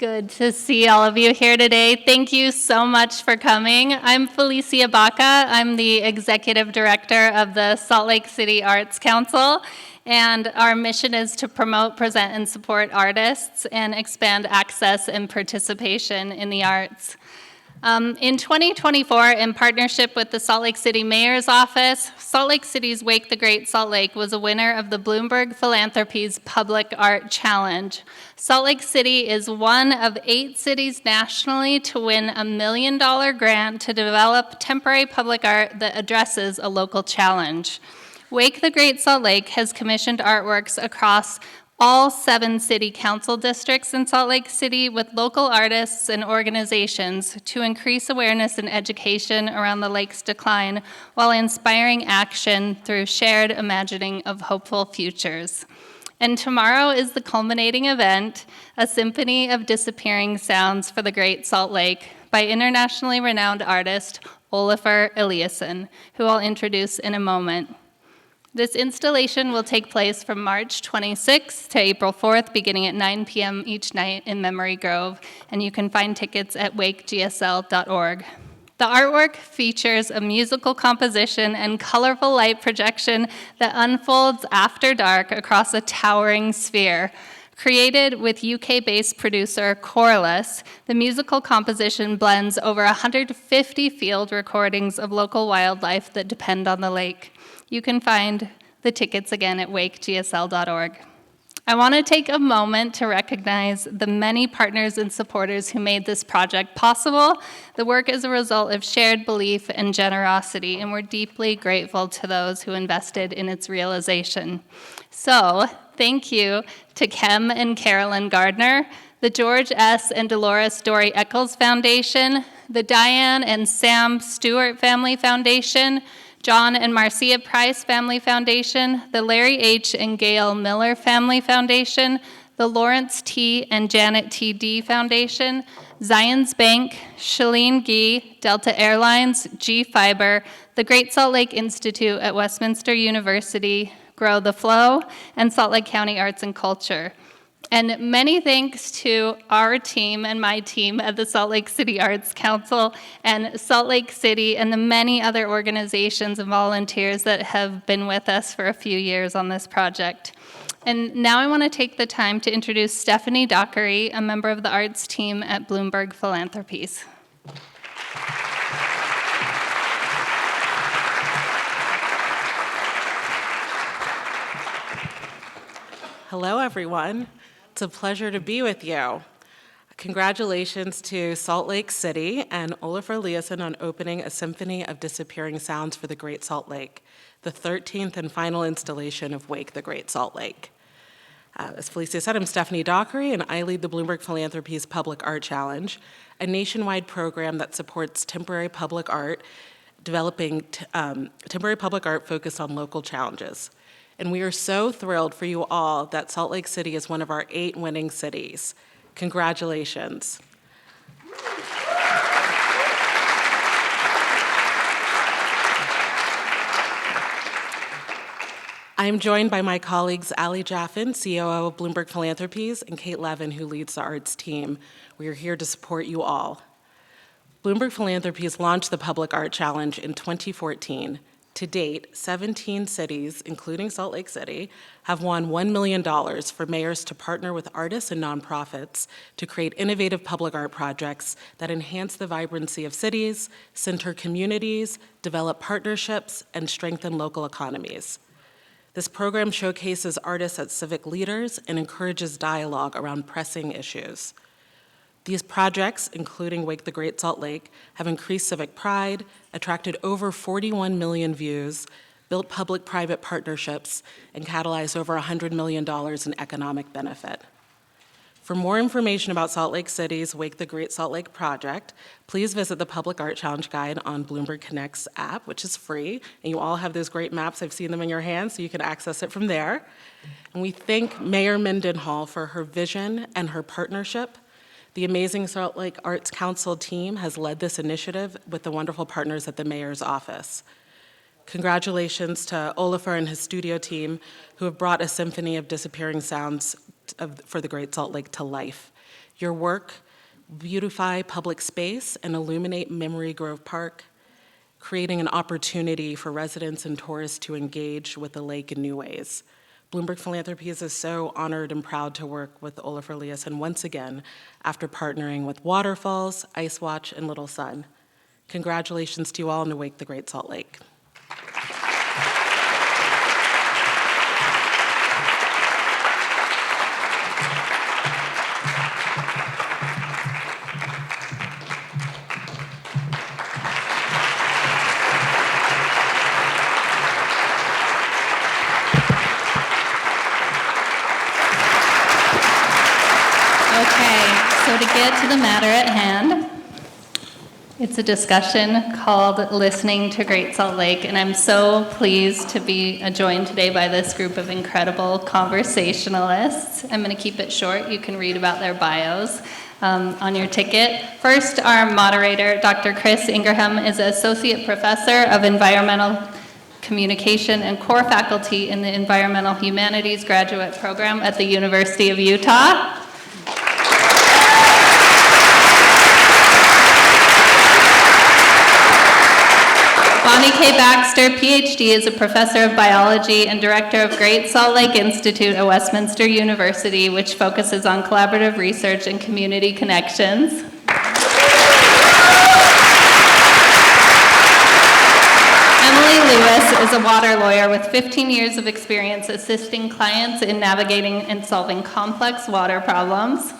good to see all of you here today. Thank you so much for coming. I'm Felicia Baca. I'm the Executive Director of the Salt Lake City Arts Council, and our mission is to promote, present, and support artists and expand access and participation in the arts. In 2024, in partnership with the Salt Lake City Mayor's Office, Salt Lake City's Wake the Great Salt Lake was a winner of the Bloomberg Philanthropies Public Art Challenge. Salt Lake City is one of 8 cities nationally to win a $1 million grant to develop temporary public art that addresses a local challenge. Wake the Great Salt Lake has commissioned artworks across all 7 city council districts in Salt Lake City with local artists and organizations to increase awareness and education around the lake's decline while inspiring action through shared imagining of hopeful futures. And tomorrow is the culminating event, a symphony of disappearing sounds for the Great Salt Lake by internationally renowned artist Olafur Eliasson, who I'll introduce in a moment. This installation will take place from March 26th to April 4th, beginning at 9 p.m. each night in Memory Grove, and you can find tickets at wakegsl.org. The artwork features a musical composition and colorful light projection that unfolds after dark across a towering sphere. Created with UK-based producer Corliss, the musical composition blends over 150 field recordings of local wildlife that depend on the lake. You can find the tickets again at wakegsl.org. I want to take a moment to recognize the many partners and supporters who made this project possible. The work is a result of shared belief and generosity, and we're deeply grateful to those who invested in its realization. So, thank you to Kem and Carolyn Gardner, the George S. and Dolores Dory Eccles Foundation, the Diane and Sam Stewart Family Foundation, John and Marcia Price Family Foundation, the Larry H. and Gail Miller Family Foundation, the Lawrence T. and Janet T. D. Foundation, Zions Bank, Shalene Gee, Delta Airlines, G Fiber, the Great Salt Lake Institute at Westminster University, Grow the Flow, and Salt Lake County Arts and Culture. And many thanks to our team and my team at the Salt Lake City Arts Council and Salt Lake City and the many other organizations and volunteers that have been with us for a few years on this project. And now I want to take the time to introduce Stephanie Dockery, a member of the arts team at Bloomberg Philanthropies. Hello, everyone. It's a pleasure to be with you. Congratulations to Salt Lake City and Olafur Eliasson on opening a symphony of disappearing sounds for the Great Salt Lake, the 13th and final installation of Wake the Great Salt Lake. As Felicia said, I'm Stephanie Dockery, and I lead the Bloomberg Philanthropies Public Art Challenge, a nationwide program that supports temporary public art, developing temporary public art focused on local challenges. And we are so thrilled for you all that Salt Lake City is one of our 8 winning cities. Congratulations. I am joined by my colleagues Ali Jaffin, COO of Bloomberg Philanthropies, and Kate Levin, who leads the arts team. We are here to support you all. Bloomberg Philanthropies launched the Public Art Challenge in 2014. To date, 17 cities, including Salt Lake City, have won $1 million for mayors to partner with artists and nonprofits to create innovative public art projects that enhance the vibrancy of cities, center communities, develop partnerships, and strengthen local economies. This program showcases artists as civic leaders and encourages dialogue around pressing issues. These projects, including Wake the Great Salt Lake, have increased civic pride, attracted over 41 million views, built public-private partnerships, and catalyzed over $100 million in economic benefit. For more information about Salt Lake City's Wake the Great Salt Lake project, please visit the Public Art Challenge Guide on Bloomberg Connect's app, which is free, and you all have those great maps. I've seen them in your hands, so you can access it from there. And we thank Mayor Mendenhall for her vision and her partnership. The amazing Salt Lake Arts Council team has led this initiative with the wonderful partners at the Mayor's Office. Congratulations to Olafur and his studio team, who have brought a symphony of disappearing sounds for the Great Salt Lake to life. Your work beautify public space and illuminate Memory Grove Park, creating an opportunity for residents and tourists to engage with the lake in new ways. Bloomberg Philanthropies is so honored and proud to work with Olafur Eliasson once again after partnering with Waterfalls, Ice Watch, and Little Sun. Congratulations to you all, and Awake the Great Salt Lake. So to get to the matter at hand, it's a discussion called Listening to Great Salt Lake, and I'm so pleased to be joined today by this group of incredible conversationalists. I'm going to keep it short. You can read about their bios on your ticket. First, our moderator, Dr. Chris Ingraham, is Associate Professor of Environmental Communication and core faculty in the Environmental Humanities Graduate Program at the University of Utah. Bonnie K. Baxter, PhD, is a professor of biology and director of Great Salt Lake Institute at Westminster University, which focuses on collaborative research and community connections. Emily Lewis is a water lawyer with 15 years of experience assisting clients in navigating and solving complex water problems.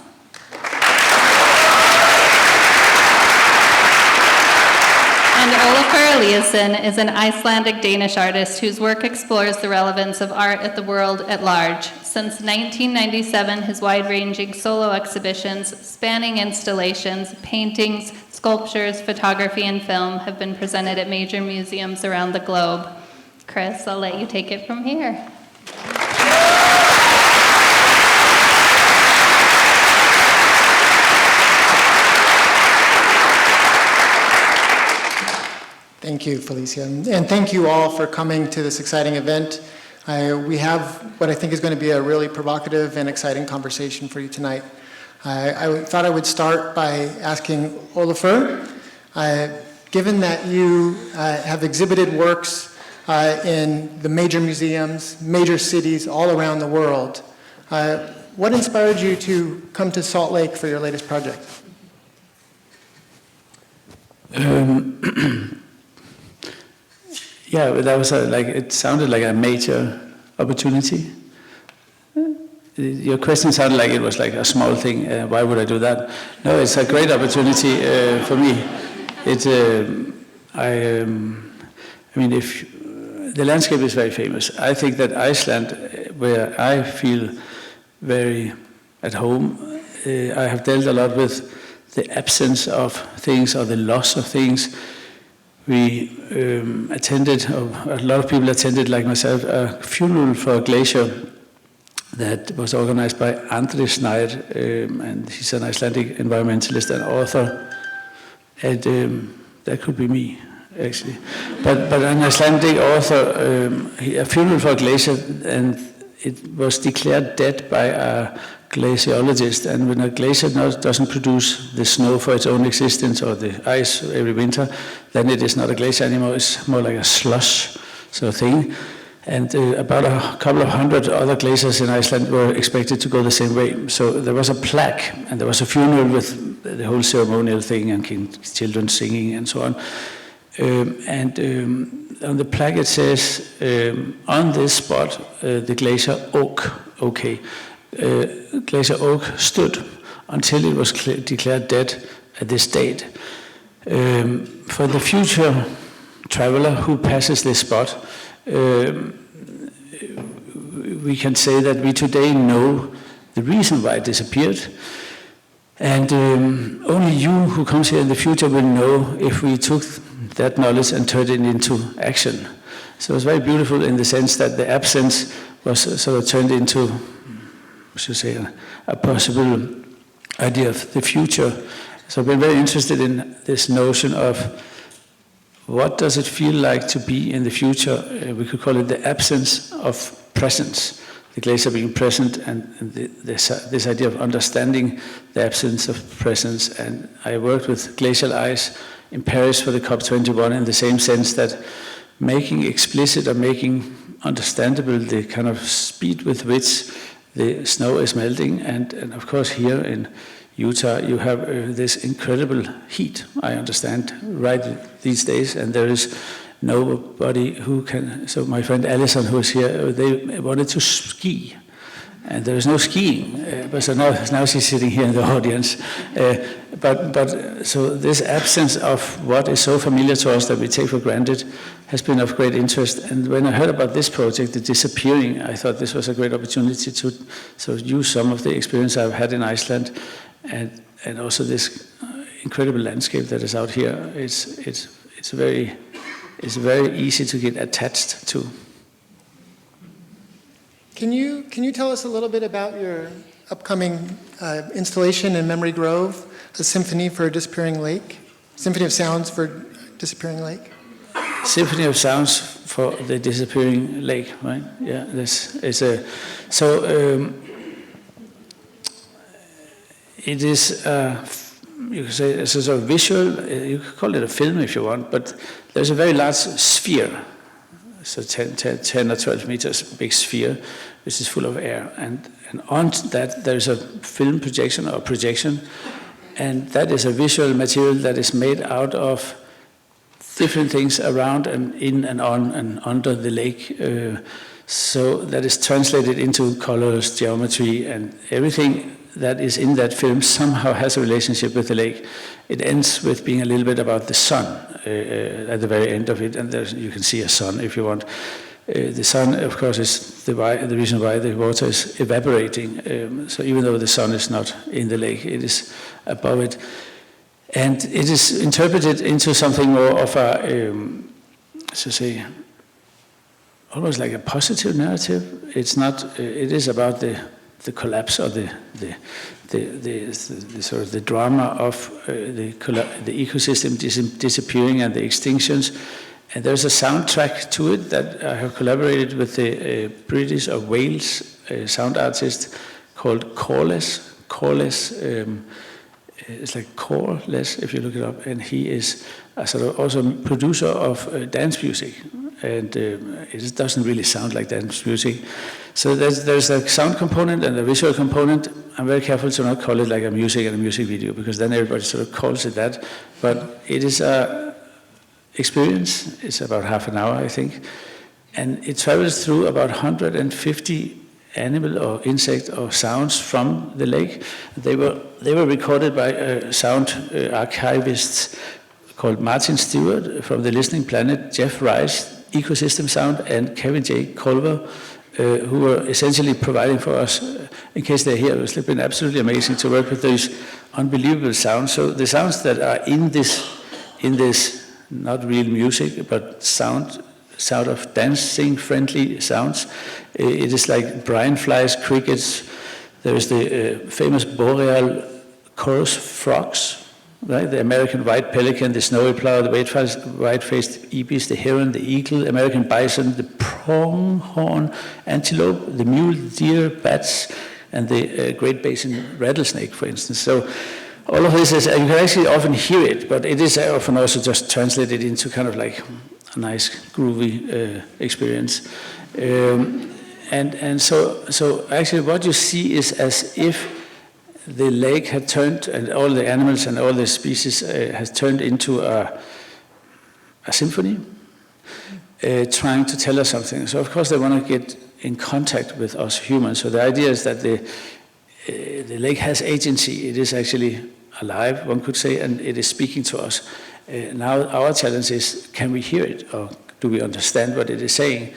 And Olafur Eliasson is an Icelandic-Danish artist whose work explores the relevance of art at the world at large. Since 1997, his wide-ranging solo exhibitions, spanning installations, paintings, sculptures, photography, and film, have been presented at major museums around the globe. Chris, I'll let you take it from here. Thank you, Felicia. And thank you all for coming to this exciting event. We have what I think is going to be a really provocative and exciting conversation for you tonight. I thought I would start by asking Olafur, given that you have exhibited works in the major museums, major cities all around the world, what inspired you to come to Salt Lake for your latest project? Yeah, that was it sounded like a major opportunity. Your question sounded like it was like a small thing. Why would I do that? No, it's a great opportunity for me. I mean, if the landscape is very famous, I think that Iceland, where I feel very at home, I have dealt a lot with the absence of things or the loss of things. We attended, or a lot of people attended, like myself, a funeral for a glacier that was organized by Andri Snær, and he's an Icelandic environmentalist and author, and that could be me, actually. But an Icelandic author, a funeral for a glacier, and it was declared dead by a glaciologist, and when a glacier doesn't produce the snow for its own existence or the ice every winter, then it is not a glacier anymore, it's more like a slush sort of thing. And about a couple of hundred other glaciers in Iceland were expected to go the same way. So there was a plaque, and there was a funeral with the whole ceremonial thing, and children singing and so on. On the plaque it says, on this spot, the glacier Oak, okay. Glacier Oak stood until it was declared dead at this date. For the future traveler who passes this spot, we can say that we today know the reason why it disappeared, and only you who comes here in the future will know if we took that knowledge and turned it into action. So it's very beautiful in the sense that the absence was sort of turned into, a possible idea of the future. So I've been very interested in this notion of what does it feel like to be in the future. We could call it the absence of presence. the glacier being present, and this idea of understanding the absence of presence. And I worked with glacial ice in Paris for the COP21 in the same sense, that making explicit or making understandable the kind of speed with which the snow is melting. And of course here in Utah you have this incredible heat, I understand, right these days, and there is nobody who can. So my friend Allison, who is here, they wanted to ski, and there is no skiing. But so now she's sitting here in the audience. But so this absence of what is so familiar to us that we take for granted has been of great interest. And when I heard about this project, the disappearing, I thought this was a great opportunity to sort of use some of the experience I've had in Iceland, and also this incredible landscape that is out here. It's very easy to get attached to. Can you tell us a little bit about your upcoming installation in Memory Grove, a symphony for a disappearing lake, symphony of sounds for disappearing lake? Symphony of Sounds for the Disappearing Lake, right? Yeah, this is a it is you could say it's a sort of visual. You could call it a film if you want, but there's a very large sphere, so 10 or 12 meters big sphere, which is full of air, and on that there's a film projection or projection, and that is a visual material that is made out of different things around and in and on and under the lake. So that is translated into colors, geometry, and everything that is in that film somehow has a relationship with the lake. It ends with being a little bit about the sun at the very end of it, and you can see a sun if you want. The sun, of course, is the reason why the water is evaporating. So even though the sun is not in the lake, it is above it. And it is interpreted into something more of a, so say, almost like a positive narrative. It's not. It is about the collapse or the sort of the drama of the ecosystem disappearing and the extinctions. And there's a soundtrack to it that I have collaborated with the British or Wales sound artist called Coreless. It's like Coreless if you look it up, and he is a sort of also producer of dance music, and it doesn't really sound like dance music. So there's a sound component and a visual component. I'm very careful to not call it like a music and a music video, because then everybody sort of calls it that. But it is a experience. It's about half an hour, I think, and it travels through about 150 animal or insect or sounds from the lake. They were recorded by a sound archivist called Martin Stewart from the Listening Planet, Jeff Rice, Ecosystem Sound, and Kevin J. Culver, who were essentially providing for us, in case they're here. It's been absolutely amazing to work with those unbelievable sounds. So the sounds that are in this not real music, but sound of dancing, friendly sounds. It is like brine flies, crickets. There is the famous boreal chorus frogs, right? The American white pelican, the snowy plover, the white-faced ibis, the heron, the eagle, American bison, the pronghorn antelope, the mule deer, bats, and the Great Basin rattlesnake, for instance. So all of this is, you can actually often hear it, but it is often also just translated into kind of like a nice groovy experience. And so actually what you see is as if the lake had turned, and all the animals and all the species has turned into a symphony, trying to tell us something. So of course they want to get in contact with us humans. So the idea is that the lake has agency. It is actually alive, one could say, and it is speaking to us. Now our challenge is, can we hear it, or do we understand what it is saying?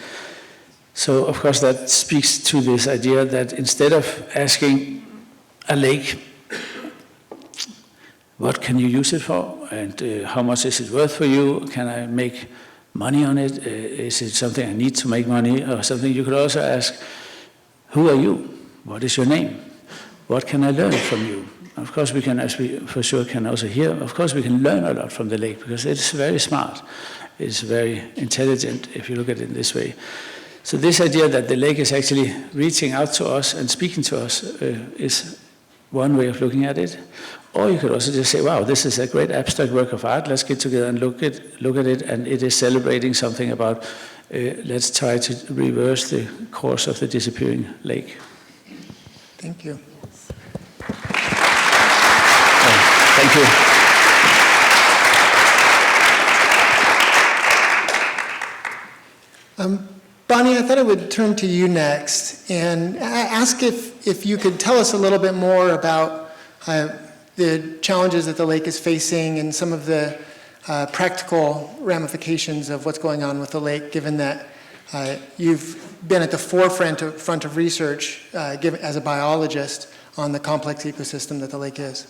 So of course that speaks to this idea that instead of asking a lake, what can you use it for, and how much is it worth for you, can I make money on it, is it something I need to make money, or something, you could also ask, who are you, what is your name, what can I learn from you? Of course we can, as we for sure can also hear, of course we can learn a lot from the lake, because it's very smart, it's very intelligent if you look at it in this way. So this idea that the lake is actually reaching out to us and speaking to us is one way of looking at it. Or you could also just say, wow, this is a great abstract work of art. Let's get together and look at it, and it is celebrating something about let's try to reverse the course of the disappearing lake. Thank you. Thank you. Bonnie, I thought I would turn to you next and ask if you could tell us a little bit more about the challenges that the lake is facing and some of the practical ramifications of what's going on with the lake, given that you've been at the forefront of research as a biologist on the complex ecosystem that the lake is.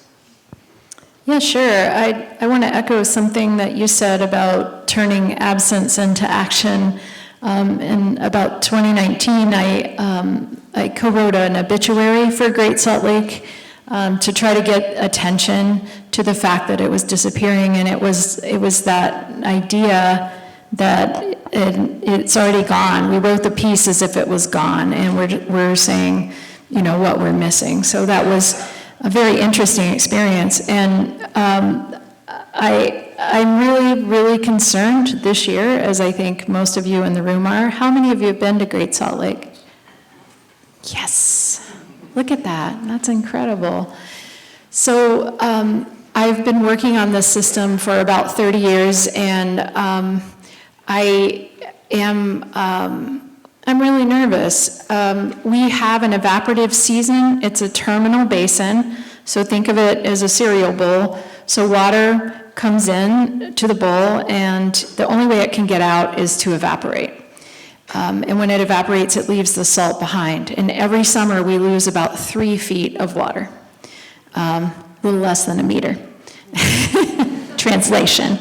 Yeah, sure. I want to echo something that you said about turning absence into action. In about 2019, I co-wrote an obituary for Great Salt Lake to try to get attention to the fact that it was disappearing, and it was that idea that it's already gone. We wrote the piece as if it was gone, and we're saying, you know, what we're missing. So that was a very interesting experience, and I'm really, really concerned this year, as I think most of you in the room are. How many of you have been to Great Salt Lake? Yes, look at that, that's incredible. So I've been working on this system for about 30 years, and I'm really nervous. We have an evaporative season. It's a terminal basin, so think of it as a cereal bowl. So water comes in to the bowl, and the only way it can get out is to evaporate. And when it evaporates, it leaves the salt behind. And every summer, we lose about 3 feet of water, a little less than a meter. Translation.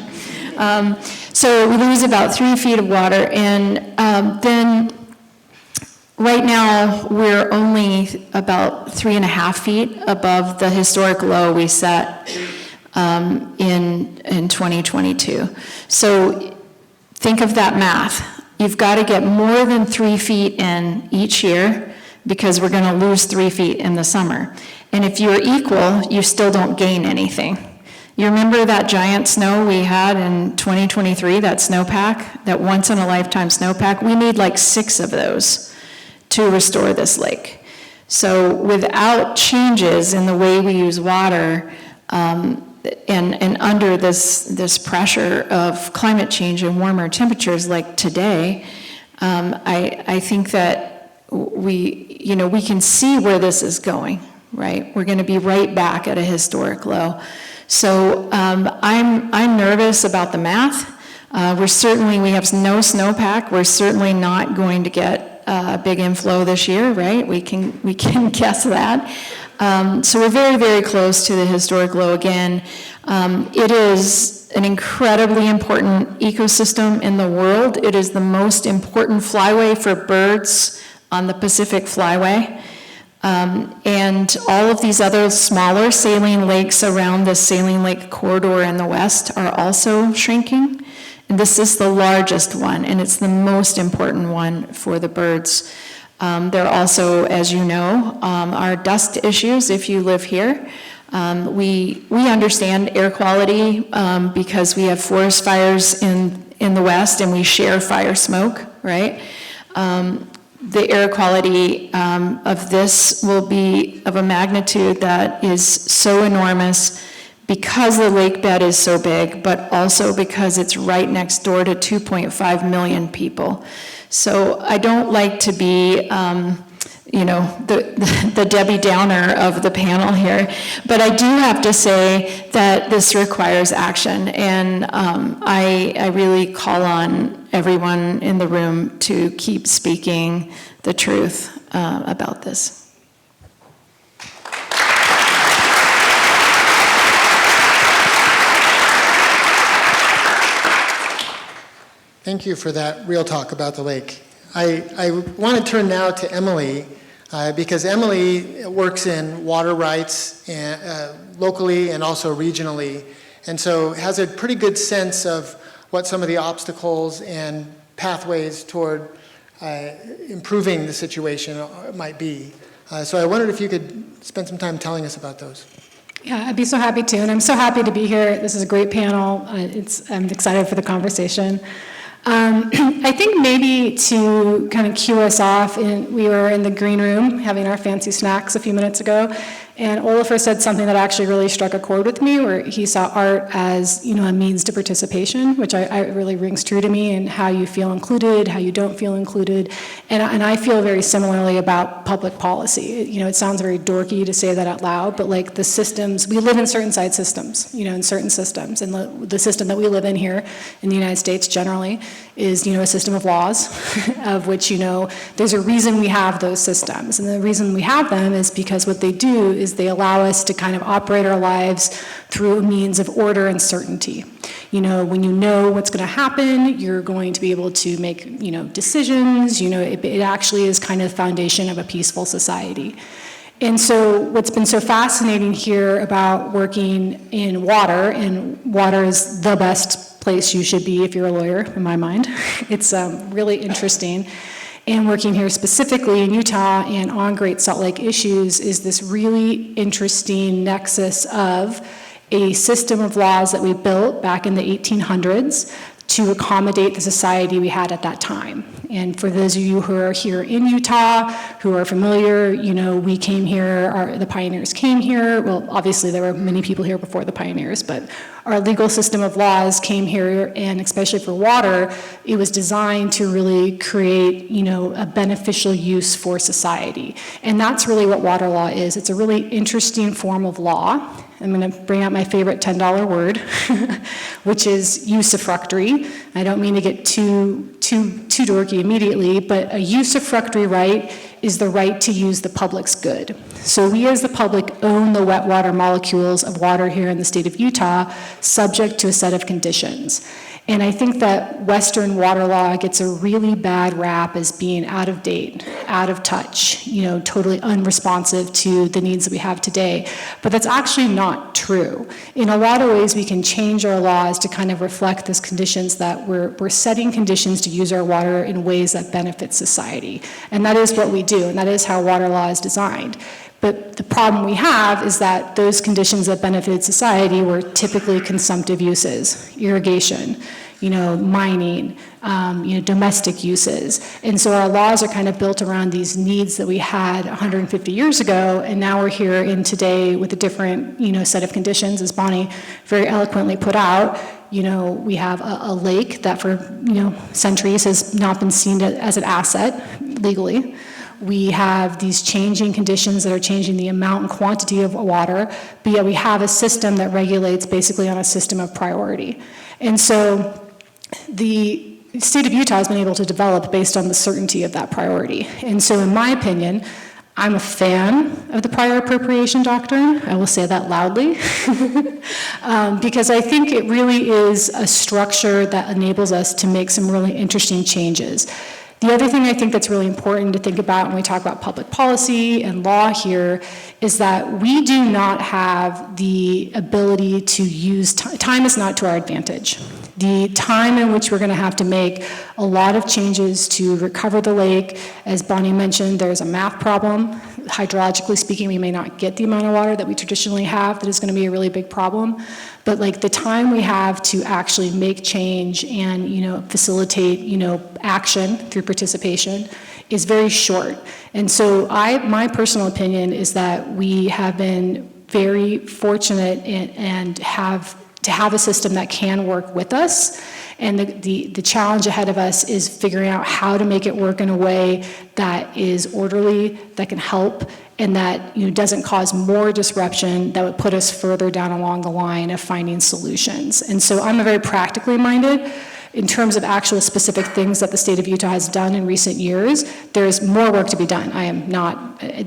So we lose about 3 feet of water, and then right now, we're only about 3.5 feet above the historic low we set in 2022. So think of that math. You've got to get more than 3 feet in each year because we're going to lose 3 feet in the summer. And if you're equal, you still don't gain anything. You remember that giant snow we had in 2023, that snowpack, that once-in-a-lifetime snowpack? We need like 6 of those to restore this lake. So without changes in the way we use water, and under this pressure of climate change and warmer temperatures like today, I think that we can see where this is going, right? We're going to be right back at a historic low. So I'm nervous about the math. We have no snowpack. We're certainly not going to get a big inflow this year, right? We can guess that. So we're very, very close to the historic low again. It is an incredibly important ecosystem in the world. It is the most important flyway for birds on the Pacific Flyway. And all of these other smaller saline lakes around the saline lake corridor in the west are also shrinking. And this is the largest one, and it's the most important one for the birds. There also, as you know, are dust issues if you live here. We understand air quality because we have forest fires in the west, and we share fire smoke, right? The air quality of this will be of a magnitude that is so enormous because the lake bed is so big, but also because it's right next door to 2.5 million people. So I don't like to be, the Debbie Downer of the panel here, but I do have to say that this requires action, and I really call on everyone in the room to keep speaking the truth about this. Thank you for that real talk about the lake. I want to turn now to Emily, because Emily works in water rights locally and also regionally, and so has a pretty good sense of what some of the obstacles and pathways toward improving the situation might be. So I wondered if you could spend some time telling us about those. Yeah, I'd be so happy to, and I'm so happy to be here. This is a great panel. I'm excited for the conversation. I think maybe to kind of cue us off, we were in the green room having our fancy snacks a few minutes ago, and Olafur said something that actually really struck a chord with me, where he saw art as, a means to participation, which I really rings true to me, and how you feel included, how you don't feel included, and I feel very similarly about public policy. It sounds very dorky to say that out loud, but like the systems, we live in certain side systems, in certain systems, and the system that we live in here in the United States generally is, a system of laws, of which, there's a reason we have those systems, and the reason we have them is because what they do is they allow us to kind of operate our lives through a means of order and certainty. When you know what's going to happen, you're going to be able to make, decisions. It actually is kind of the foundation of a peaceful society. And so what's been so fascinating here about working in water, and water is the best place you should be if you're a lawyer, in my mind. It's really interesting. And working here specifically in Utah and on Great Salt Lake issues is this really interesting nexus of a system of laws that we built back in the 1800s to accommodate the society we had at that time. And for those of you who are here in Utah, who are familiar, we came here, the pioneers came here. Well, obviously there were many people here before the pioneers, but our legal system of laws came here, and especially for water, it was designed to really create, a beneficial use for society. And that's really what water law is. It's a really interesting form of law. I'm going to bring out my favorite $10 word, which is usufructory. I don't mean to get too dorky immediately, but a usufructory right is the right to use the public's good. So we as the public own the wet water molecules of water here in the state of Utah, subject to a set of conditions. And I think that Western water law gets a really bad rap as being out of date, out of touch, totally unresponsive to the needs that we have today. But that's actually not true. In a lot of ways, we can change our laws to kind of reflect these conditions, that we're setting conditions to use our water in ways that benefit society. And that is what we do, and that is how water law is designed. But the problem we have is that those conditions that benefited society were typically consumptive uses, irrigation, mining, domestic uses. And so our laws are kind of built around these needs that we had 150 years ago, and now we're here in today with a different, set of conditions, as Bonnie very eloquently put out. We have a lake that for, centuries has not been seen as an asset legally. We have these changing conditions that are changing the amount and quantity of water, but yet we have a system that regulates basically on a system of priority. And so the state of Utah has been able to develop based on the certainty of that priority. And so in my opinion, I'm a fan of the prior appropriation doctrine. I will say that loudly, because I think it really is a structure that enables us to make some really interesting changes. The other thing I think that's really important to think about when we talk about public policy and law here is that we do not have the ability to use time is not to our advantage. The time in which we're going to have to make a lot of changes to recover the lake, as Bonnie mentioned, there's a math problem. Hydrologically speaking, we may not get the amount of water that we traditionally have. That is going to be a really big problem. But like the time we have to actually make change and facilitate action through participation is very short. And so my personal opinion is that we have been very fortunate and have a system that can work with us. And the challenge ahead of us is figuring out how to make it work in a way that is orderly, that can help, and that doesn't cause more disruption that would put us further down along the line of finding solutions. And so I'm a very practically minded. In terms of actual specific things that the state of Utah has done in recent years, there's more work to be done.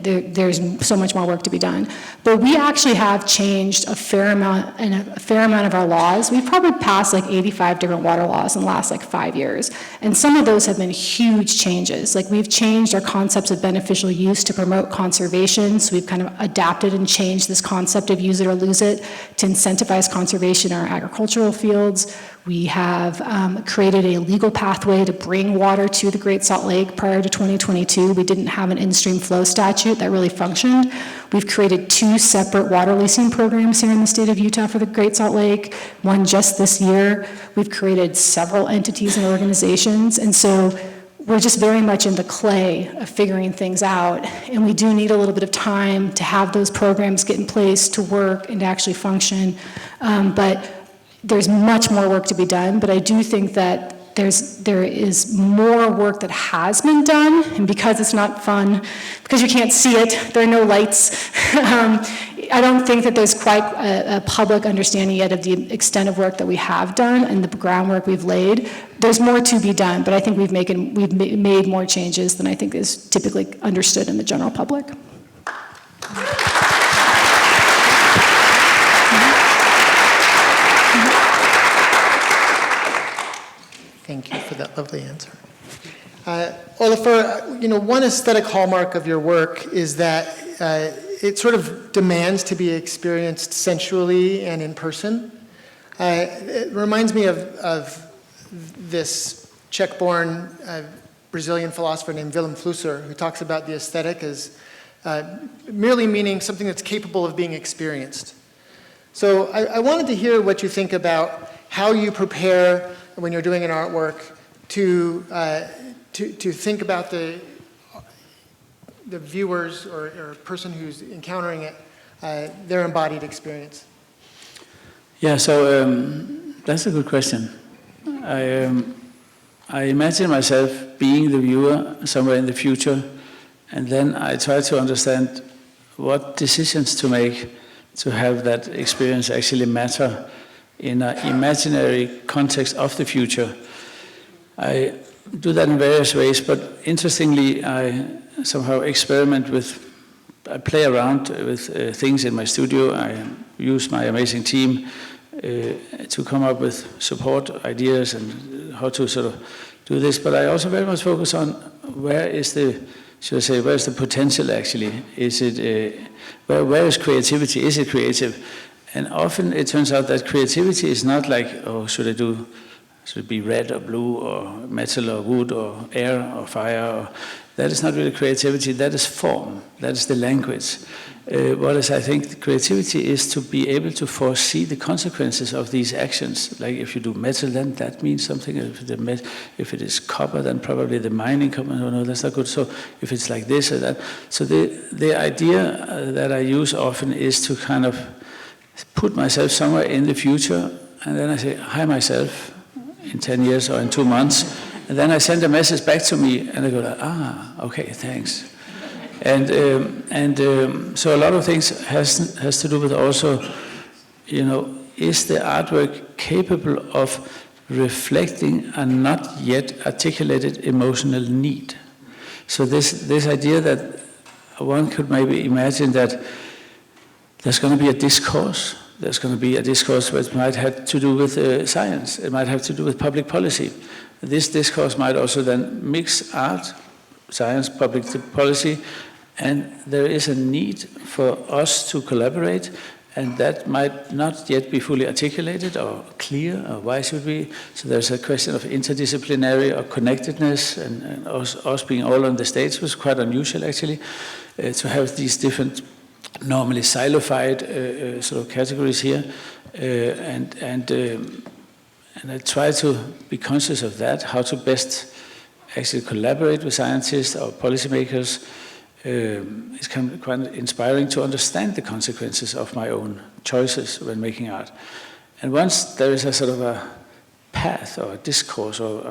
There's so much more work to be done. But we actually have changed a fair amount of our laws. We've probably passed like 85 different water laws in the last 5 years. And some of those have been huge changes. We've changed our concepts of beneficial use to promote conservation. So we've kind of adapted and changed this concept of use it or lose it to incentivize conservation in our agricultural fields. We have created a legal pathway to bring water to the Great Salt Lake. Prior to 2022, we didn't have an in-stream flow statute that really functioned. We've created 2 separate water leasing programs here in the state of Utah for the Great Salt Lake, one just this year. We've created several entities and organizations, and so we're just very much in the clay of figuring things out, and we do need a little bit of time to have those programs get in place to work and to actually function. But there's much more work to be done, but I do think that there is more work that has been done, and because it's not fun, because you can't see it, there are no lights, I don't think that there's quite a public understanding yet of the extent of work that we have done and the groundwork we've laid. There's more to be done, but I think we've made more changes than I think is typically understood in the general public. Thank you for that lovely answer. Olafur, one aesthetic hallmark of your work is that it sort of demands to be experienced sensually and in person. It reminds me of this Czech-born Brazilian philosopher named Willem Flusser, who talks about the aesthetic as merely meaning something that's capable of being experienced. So I wanted to hear what you think about how you prepare when you're doing an artwork to think about the viewers or person who's encountering it, their embodied experience. Yeah, so that's a good question. I imagine myself being the viewer somewhere in the future, and then I try to understand what decisions to make to have that experience actually matter in an imaginary context of the future. I do that in various ways, but interestingly, I somehow I play around with things in my studio. I use my amazing team to come up with support ideas and how to sort of do this, but I also very much focus on where is the potential actually? Is it, where is creativity? Is it creative? And often it turns out that creativity is not like, should it be red or blue or metal or wood or air or fire? That is not really creativity, that is form, that is the language. I think creativity is to be able to foresee the consequences of these actions. Like if you do metal, then that means something. If it is copper, then probably the mining company, no, that's not good. So if it's like this or that. So the idea that I use often is to kind of put myself somewhere in the future, and then I say, hi myself, in 10 years or in 2 months, and then I send a message back to me, and I go, okay, thanks. And so a lot of things has to do with also, is the artwork capable of reflecting a not yet articulated emotional need? So this idea that one could maybe imagine that there's going to be a discourse. There's going to be a discourse which might have to do with science. It might have to do with public policy. This discourse might also then mix art, science, public policy, and there is a need for us to collaborate, and that might not yet be fully articulated or clear, or why should we? So there's a question of interdisciplinary or connectedness, and us being all on the stage was quite unusual actually, to have these different normally silofied sort of categories here, and I try to be conscious of that, how to best actually collaborate with scientists or policymakers. It's kind of quite inspiring to understand the consequences of my own choices when making art. And once there is a sort of a path or a discourse or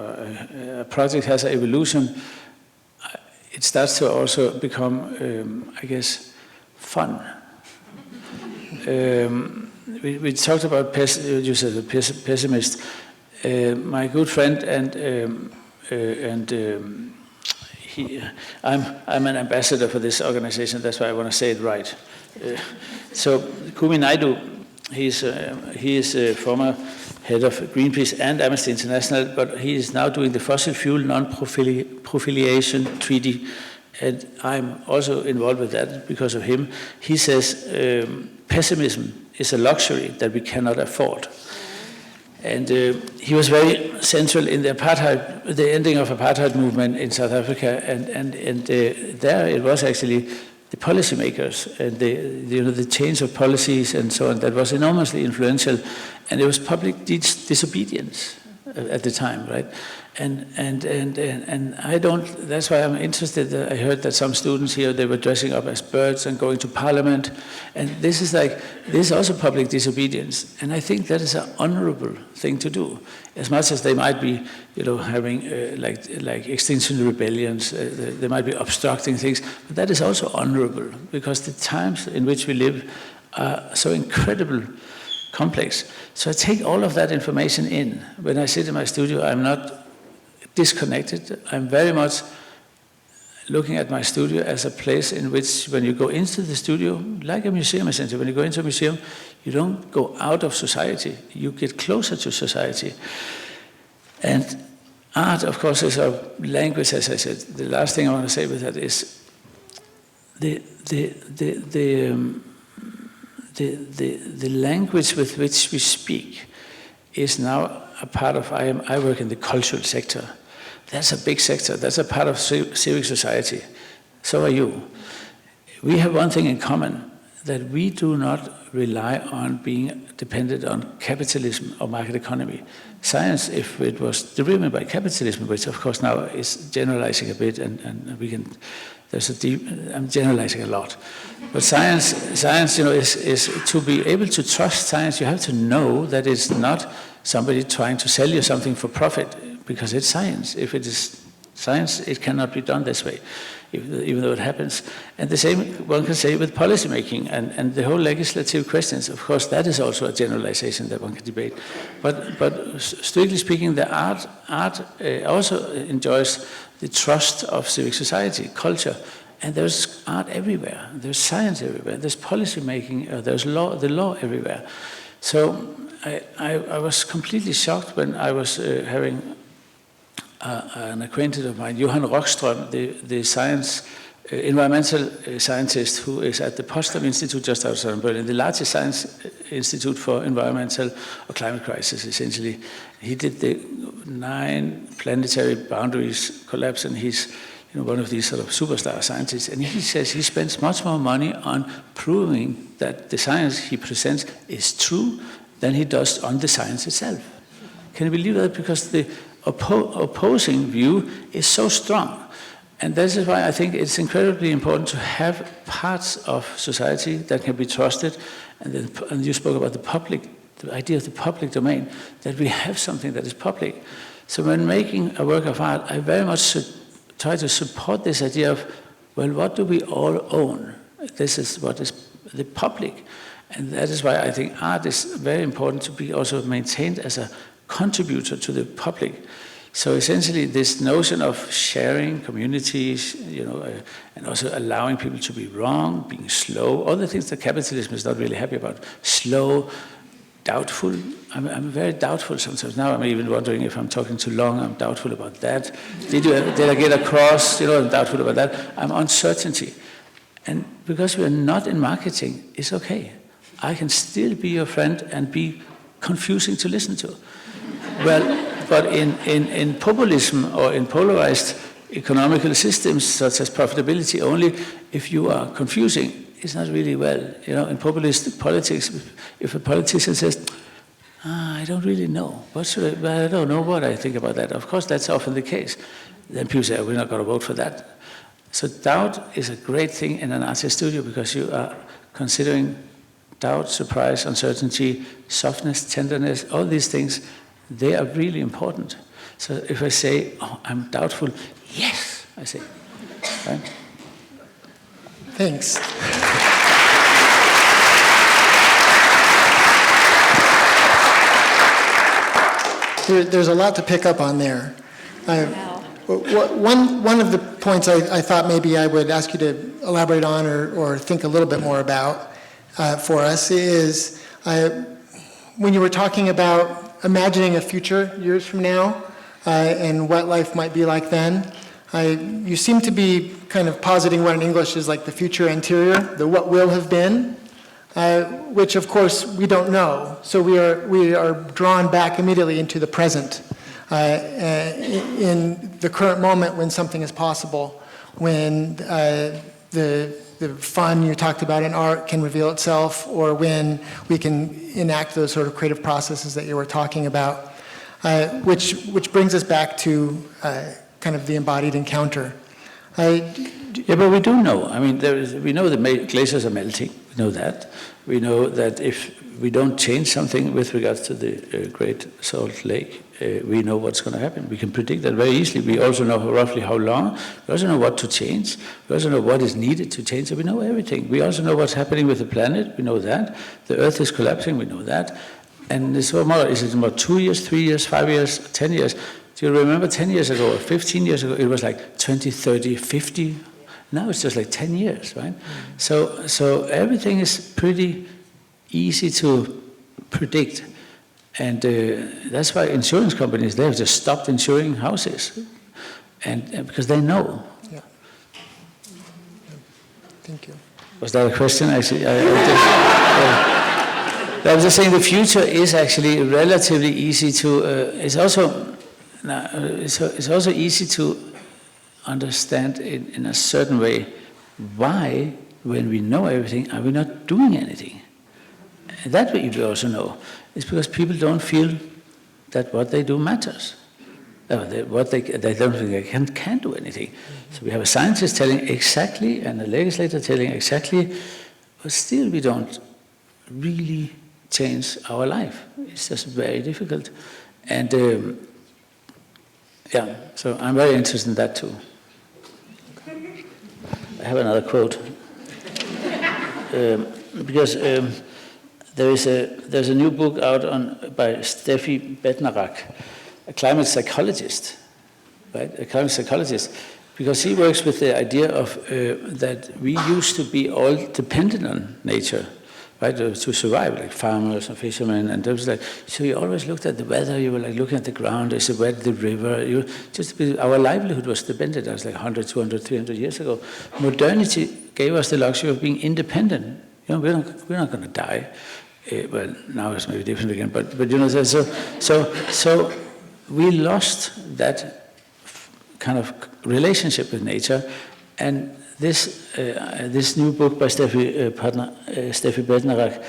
a project has an evolution, it starts to also become, I guess, fun. We talked about you said a pessimist. My good friend I'm an ambassador for this organization. That's why I want to say it right. So Kumi Naidu, he is a former head of Greenpeace and Amnesty International, but he is now doing the fossil fuel non-proliferation treaty. And I'm also involved with that because of him. He says pessimism is a luxury that we cannot afford. And he was very central in the ending of apartheid movement in South Africa, and there it was actually the policymakers and the change of policies and so on that was enormously influential, and it was public disobedience at the time, right? And I don't. That's why I'm interested. I heard that some students here, they were dressing up as birds and going to Parliament, and this is also public disobedience. And I think that is an honourable thing to do, as much as they might be, having like extinction rebellions. They might be obstructing things, but that is also honourable because the times in which we live are so incredible. Complex. So I take all of that information in. When I sit in my studio, I'm not disconnected. I'm very much looking at my studio as a place in which when you go into the studio, like a museum essentially, when you go into a museum, you don't go out of society. You get closer to society. And art, of course, is a language, as I said. The last thing I want to say with that is the language with which we speak is now a part of, I work in the cultural sector. That's a big sector. That's a part of civic society. So are you. We have one thing in common, that we do not rely on being dependent on capitalism or market economy. Science, if it was driven by capitalism, which of course now is generalizing a bit, and we can, I'm generalizing a lot. But science, is to be able to trust science, you have to know that it's not somebody trying to sell you something for profit, because it's science. If it is science, it cannot be done this way, even though it happens. And the same one can say with policymaking and the whole legislative questions. Of course, that is also a generalization that one can debate. But strictly speaking, the art also enjoys the trust of civic society, culture. And there's art everywhere. There's science everywhere. There's policymaking. There's the law everywhere. So I was completely shocked when I was having an acquaintance of mine, Johan Rockström, the environmental scientist who is at the Potsdam Institute just outside of Berlin, the largest science institute for environmental or climate crisis, essentially. He did the 9 planetary boundaries collapse, and he's one of these sort of superstar scientists. And he says he spends much more money on proving that the science he presents is true than he does on the science itself. Can you believe that? Because the opposing view is so strong. And this is why I think it's incredibly important to have parts of society that can be trusted. And you spoke about the idea of the public domain, that we have something that is public. So when making a work of art, I very much try to support this idea of, well, what do we all own? This is what is the public. And that is why I think art is very important to be also maintained as a contributor to the public. So essentially this notion of sharing communities, and also allowing people to be wrong, being slow, all the things that capitalism is not really happy about, slow, doubtful. I'm very doubtful sometimes. Now I'm even wondering if I'm talking too long. I'm doubtful about that. Did I get across? I'm doubtful about that. I'm uncertainty. And because we're not in marketing, it's okay. I can still be your friend and be confusing to listen to. Well, but in populism or in polarized economical systems such as profitability only, if you are confusing, it's not really well. In populist politics, if a politician says, I don't really know, I don't know what I think about that. Of course, that's often the case. Then people say, we're not going to vote for that. So doubt is a great thing in an artist studio because you are considering doubt, surprise, uncertainty, softness, tenderness, all these things, they are really important. So if I say, I'm doubtful, yes, I say, right? Thanks. There's a lot to pick up on there. One of the points I thought maybe I would ask you to elaborate on or think a little bit more about for us is when you were talking about imagining a future years from now and what life might be like then, you seem to be kind of positing what in English is like the future anterior, the what will have been. which of course we don't know. So we are drawn back immediately into the present, in the current moment when something is possible, when the fun you talked about in art can reveal itself, or when we can enact those sort of creative processes that you were talking about, which brings us back to kind of the embodied encounter. Yeah, but we do know. I mean, we know that glaciers are melting. We know that. We know that if we don't change something with regards to the Great Salt Lake, we know what's going to happen. We can predict that very easily. We also know roughly how long. We also know what to change. We also know what is needed to change. So we know everything. We also know what's happening with the planet. We know that. The Earth is collapsing. We know that. And is it about 2 years, 3 years, 5 years, 10 years? Do you remember 10 years ago or 15 years ago, it was like 20, 30, 50. Now it's just like 10 years, right? So everything is pretty easy to predict. And that's why insurance companies, they have just stopped insuring houses. And because they know. Yeah. Thank you. Was that a question? Actually, I was just saying the future is actually relatively easy to, it's also easy to understand in a certain way why, when we know everything, are we not doing anything? And that way you also know. It's because people don't feel that what they do matters. They don't think they can do anything. So we have a scientist telling exactly and a legislator telling exactly, but still we don't really change our life. It's just very difficult. And yeah, so I'm very interested in that too. I have another quote. Because there's a new book out by Steffi Bednarak, a climate psychologist, right? A climate psychologist, because he works with the idea of that we used to be all dependent on nature, right, to survive, like farmers and fishermen, and those like. So you always looked at the weather. You were like looking at the ground. Is it wet? The river. Our livelihood was dependent. That was like 100, 200, 300 years ago. Modernity gave us the luxury of being independent. You know, we're not going to die. Well, now it's maybe different again. But you know, so we lost that kind of relationship with nature, and this new book by Steffi Bednarak,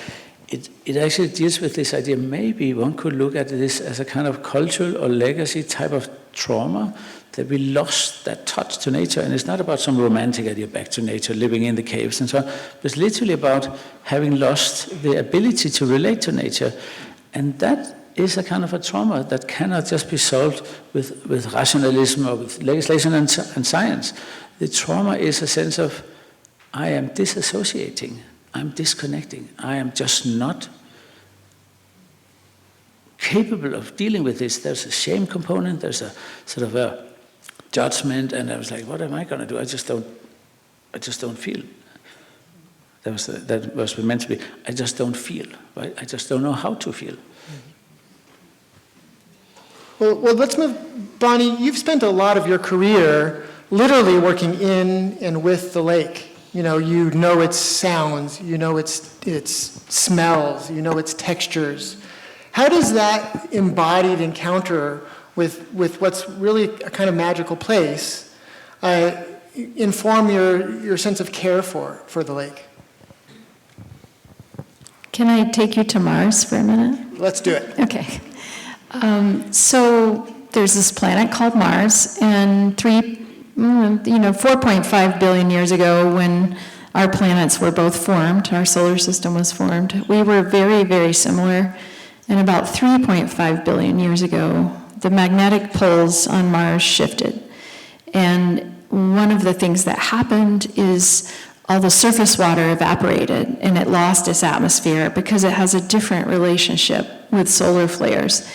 it actually deals with this idea. Maybe one could look at this as a kind of cultural or legacy type of trauma, that we lost that touch to nature. And it's not about some romantic idea back to nature, living in the caves and so on, but it's literally about having lost the ability to relate to nature. And that is a kind of a trauma that cannot just be solved with rationalism or with legislation and science. The trauma is a sense of, I am disassociating, I'm disconnecting, I am just not capable of dealing with this. There's a shame component, there's a sort of a judgment, and I was like, what am I going to do? I just don't feel. That was meant to be, I just don't feel, right? I just don't know how to feel. Well, let's move. Bonnie, you've spent a lot of your career literally working in and with the lake. You know its sounds, you know its smells, you know its textures. How does that embodied encounter with what's really a kind of magical place inform your sense of care for the lake? Can I take you to Mars for a minute? Let's do it. Okay. So there's this planet called Mars, and 4.5 billion years ago, when our planets were both formed, our solar system was formed, we were very, very similar. And about 3.5 billion years ago, the magnetic poles on Mars shifted. And one of the things that happened is all the surface water evaporated, and it lost its atmosphere because it has a different relationship with solar flares.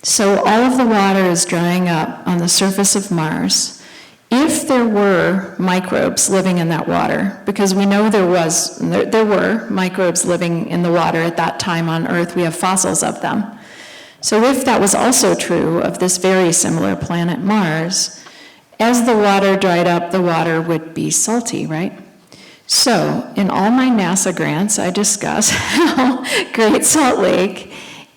So all of the water is drying up on the surface of Mars. If there were microbes living in that water, because we know there were microbes living in the water at that time on Earth, we have fossils of them. So if that was also true of this very similar planet Mars, as the water dried up, the water would be salty, right? So, in all my NASA grants, I discuss how Great Salt Lake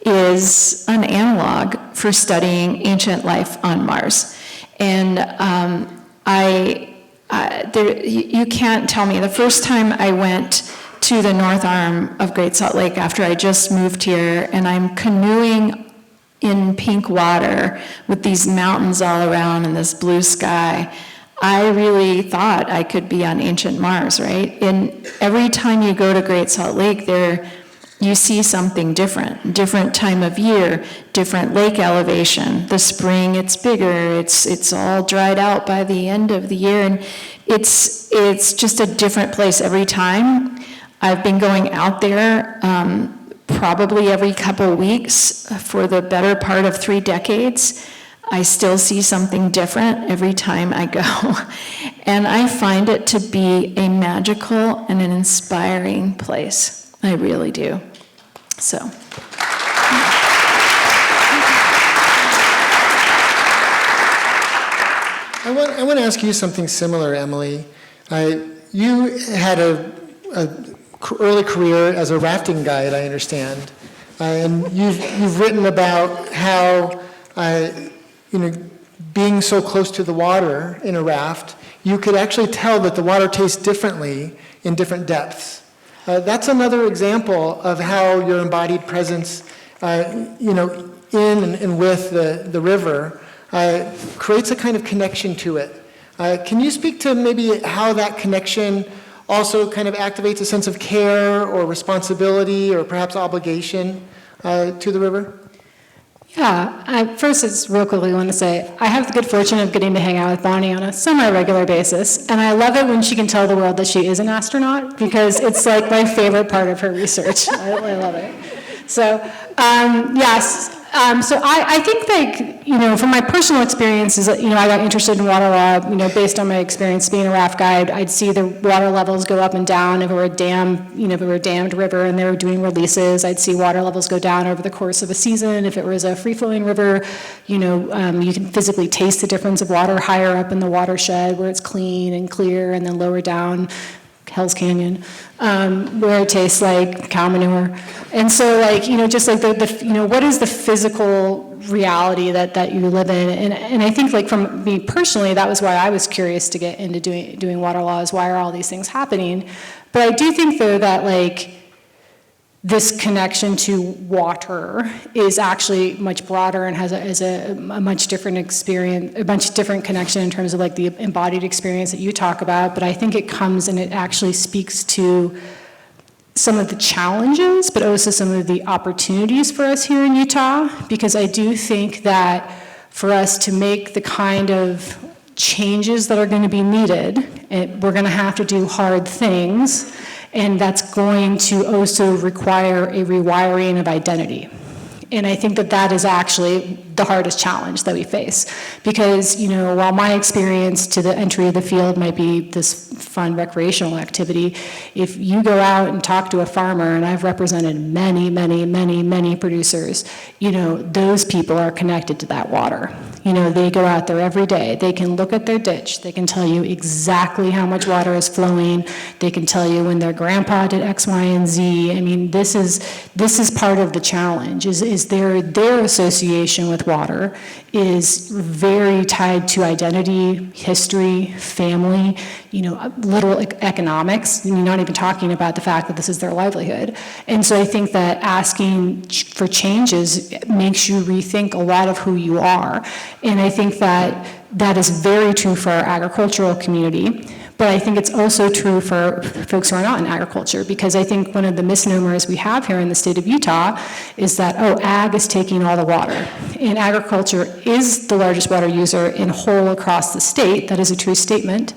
is an analog for studying ancient life on Mars. And you can't tell me, the first time I went to the north arm of Great Salt Lake after I just moved here, and I'm canoeing in pink water with these mountains all around and this blue sky, I really thought I could be on ancient Mars, right? And every time you go to Great Salt Lake, you see something different time of year, different lake elevation. The spring, it's bigger, it's all dried out by the end of the year, and it's just a different place every time. I've been going out there probably every couple weeks for the better part of 3 decades. I still see something different every time I go. And I find it to be a magical and an inspiring place. I really do. So. I want to ask you something similar, Emily. You had an early career as a rafting guide, I understand. And you've written about how being so close to the water in a raft, you could actually tell that the water tastes differently in different depths. That's another example of how your embodied presence, in and with the river, creates a kind of connection to it. Can you speak to maybe how that connection also kind of activates a sense of care or responsibility or perhaps obligation to the river? Yeah, first, it's real quickly, I want to say, I have the good fortune of getting to hang out with Bonnie on a semi-regular basis, and I love it when she can tell the world that she is an astronaut, because it's like my favorite part of her research. I love it. So, yes. So I think, from my personal experiences, I got interested in water law, based on my experience being a raft guide. I'd see the water levels go up and down. If it were a dammed river and they were doing releases, I'd see water levels go down over the course of a season. If it was a free-flowing river, you can physically taste the difference of water higher up in the watershed where it's clean and clear, and then lower down, Hell's Canyon, where it tastes like cow manure. And so, just like what is the physical reality that you live in? And I think, from me personally, that was why I was curious to get into doing water laws. Why are all these things happening? But I do think, though, that this connection to water is actually much broader and has a much different experience, a much different connection in terms of the embodied experience that you talk about. But I think it comes and it actually speaks to some of the challenges, but also some of the opportunities for us here in Utah, because I do think that for us to make the kind of changes that are going to be needed, we're going to have to do hard things. And that's going to also require a rewiring of identity. And I think that is actually the hardest challenge that we face. Because, while my experience to the entry of the field might be this fun recreational activity, if you go out and talk to a farmer, and I've represented many producers, those people are connected to that water. They go out there every day. They can look at their ditch. They can tell you exactly how much water is flowing. They can tell you when their grandpa did X, Y, and Z. I mean, this is part of the challenge, is their association with water is very tied to identity, history, family, literal economics. You're not even talking about the fact that this is their livelihood. And so I think that asking for changes makes you rethink a lot of who you are. And I think that is very true for our agricultural community. But I think it's also true for folks who are not in agriculture, because I think one of the misnomers we have here in the state of Utah is that, ag is taking all the water. And agriculture is the largest water user in whole across the state. That is a true statement.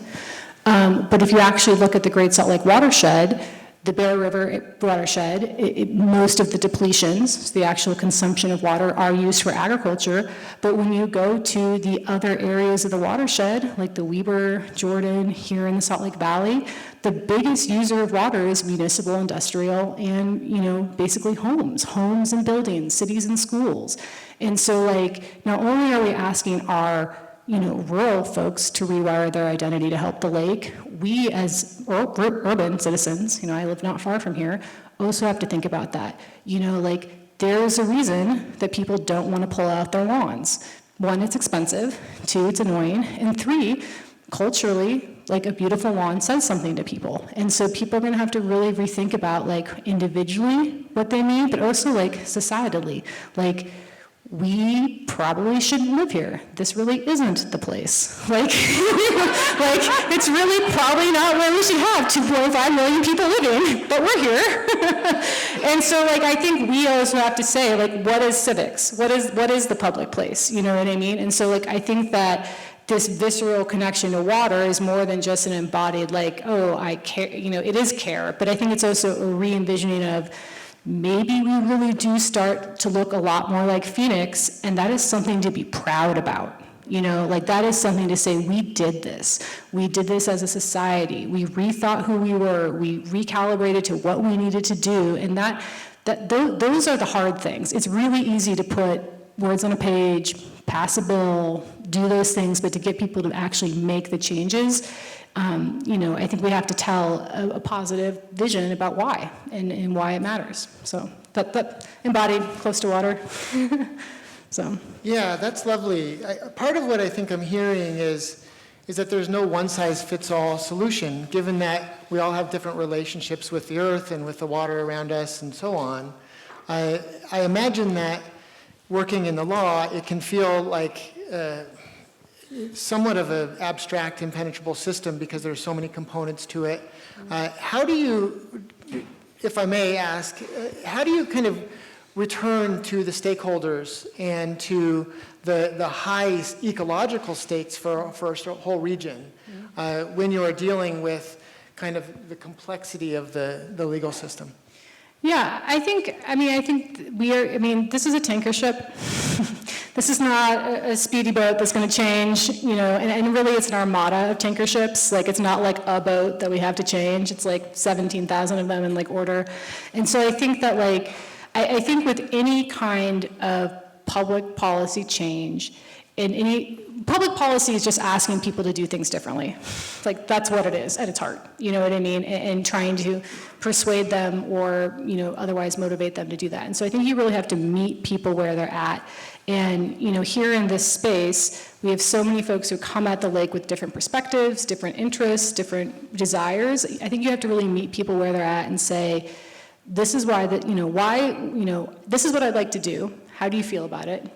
But if you actually look at the Great Salt Lake watershed, the Bear River watershed, most of the depletions, the actual consumption of water, are used for agriculture. But when you go to the other areas of the watershed, like the Weber, Jordan, here in the Salt Lake Valley, the biggest user of water is municipal, industrial, and basically homes and buildings, cities and schools. And so not only are we asking our rural folks to rewire their identity to help the lake, we as urban citizens, I live not far from here, also have to think about that. There's a reason that people don't want to pull out their lawns. 1, it's expensive. 2, it's annoying. And 3, culturally, a beautiful lawn says something to people. And so people are going to have to really rethink about, individually what they mean, but also, societally. We probably shouldn't live here. This really isn't the place. It's really probably not where we should have 2.5 million people living, but we're here. And so, I think we also have to say, what is civics? What is the public place? You know what I mean? And so, I think that this visceral connection to water is more than just an embodied, I care, it is care, but I think it's also a re-envisioning of maybe we really do start to look a lot more like Phoenix, and that is something to be proud about. That is something to say, we did this. We did this as a society. We rethought who we were. We recalibrated to what we needed to do, and those are the hard things. It's really easy to put words on a page, pass a bill, do those things, but to get people to actually make the changes, I think we have to tell a positive vision about why and why it matters. So that embodied close to water. So. Yeah, that's lovely. Part of what I think I'm hearing is that there's no one-size-fits-all solution, given that we all have different relationships with the earth and with the water around us and so on. I imagine that working in the law, it can feel like somewhat of an abstract, impenetrable system because there are so many components to it. How do you, if I may ask, how do you kind of return to the stakeholders and to the high ecological stakes for a whole region when you are dealing with kind of the complexity of the legal system? Yeah, I think this is a tanker ship. This is not a speedy boat that's going to change, and really it's an armada of tanker ships. It's not like a boat that we have to change. It's 17,000 of them in order. And so I think that I think with any kind of public policy change, public policy is just asking people to do things differently. That's what it is at its heart, you know what I mean? And trying to persuade them or, otherwise motivate them to do that. And so I think you really have to meet people where they're at. And, here in this space, we have so many folks who come at the lake with different perspectives, different interests, different desires. I think you have to really meet people where they're at and say, this is why this is what I'd like to do. How do you feel about it?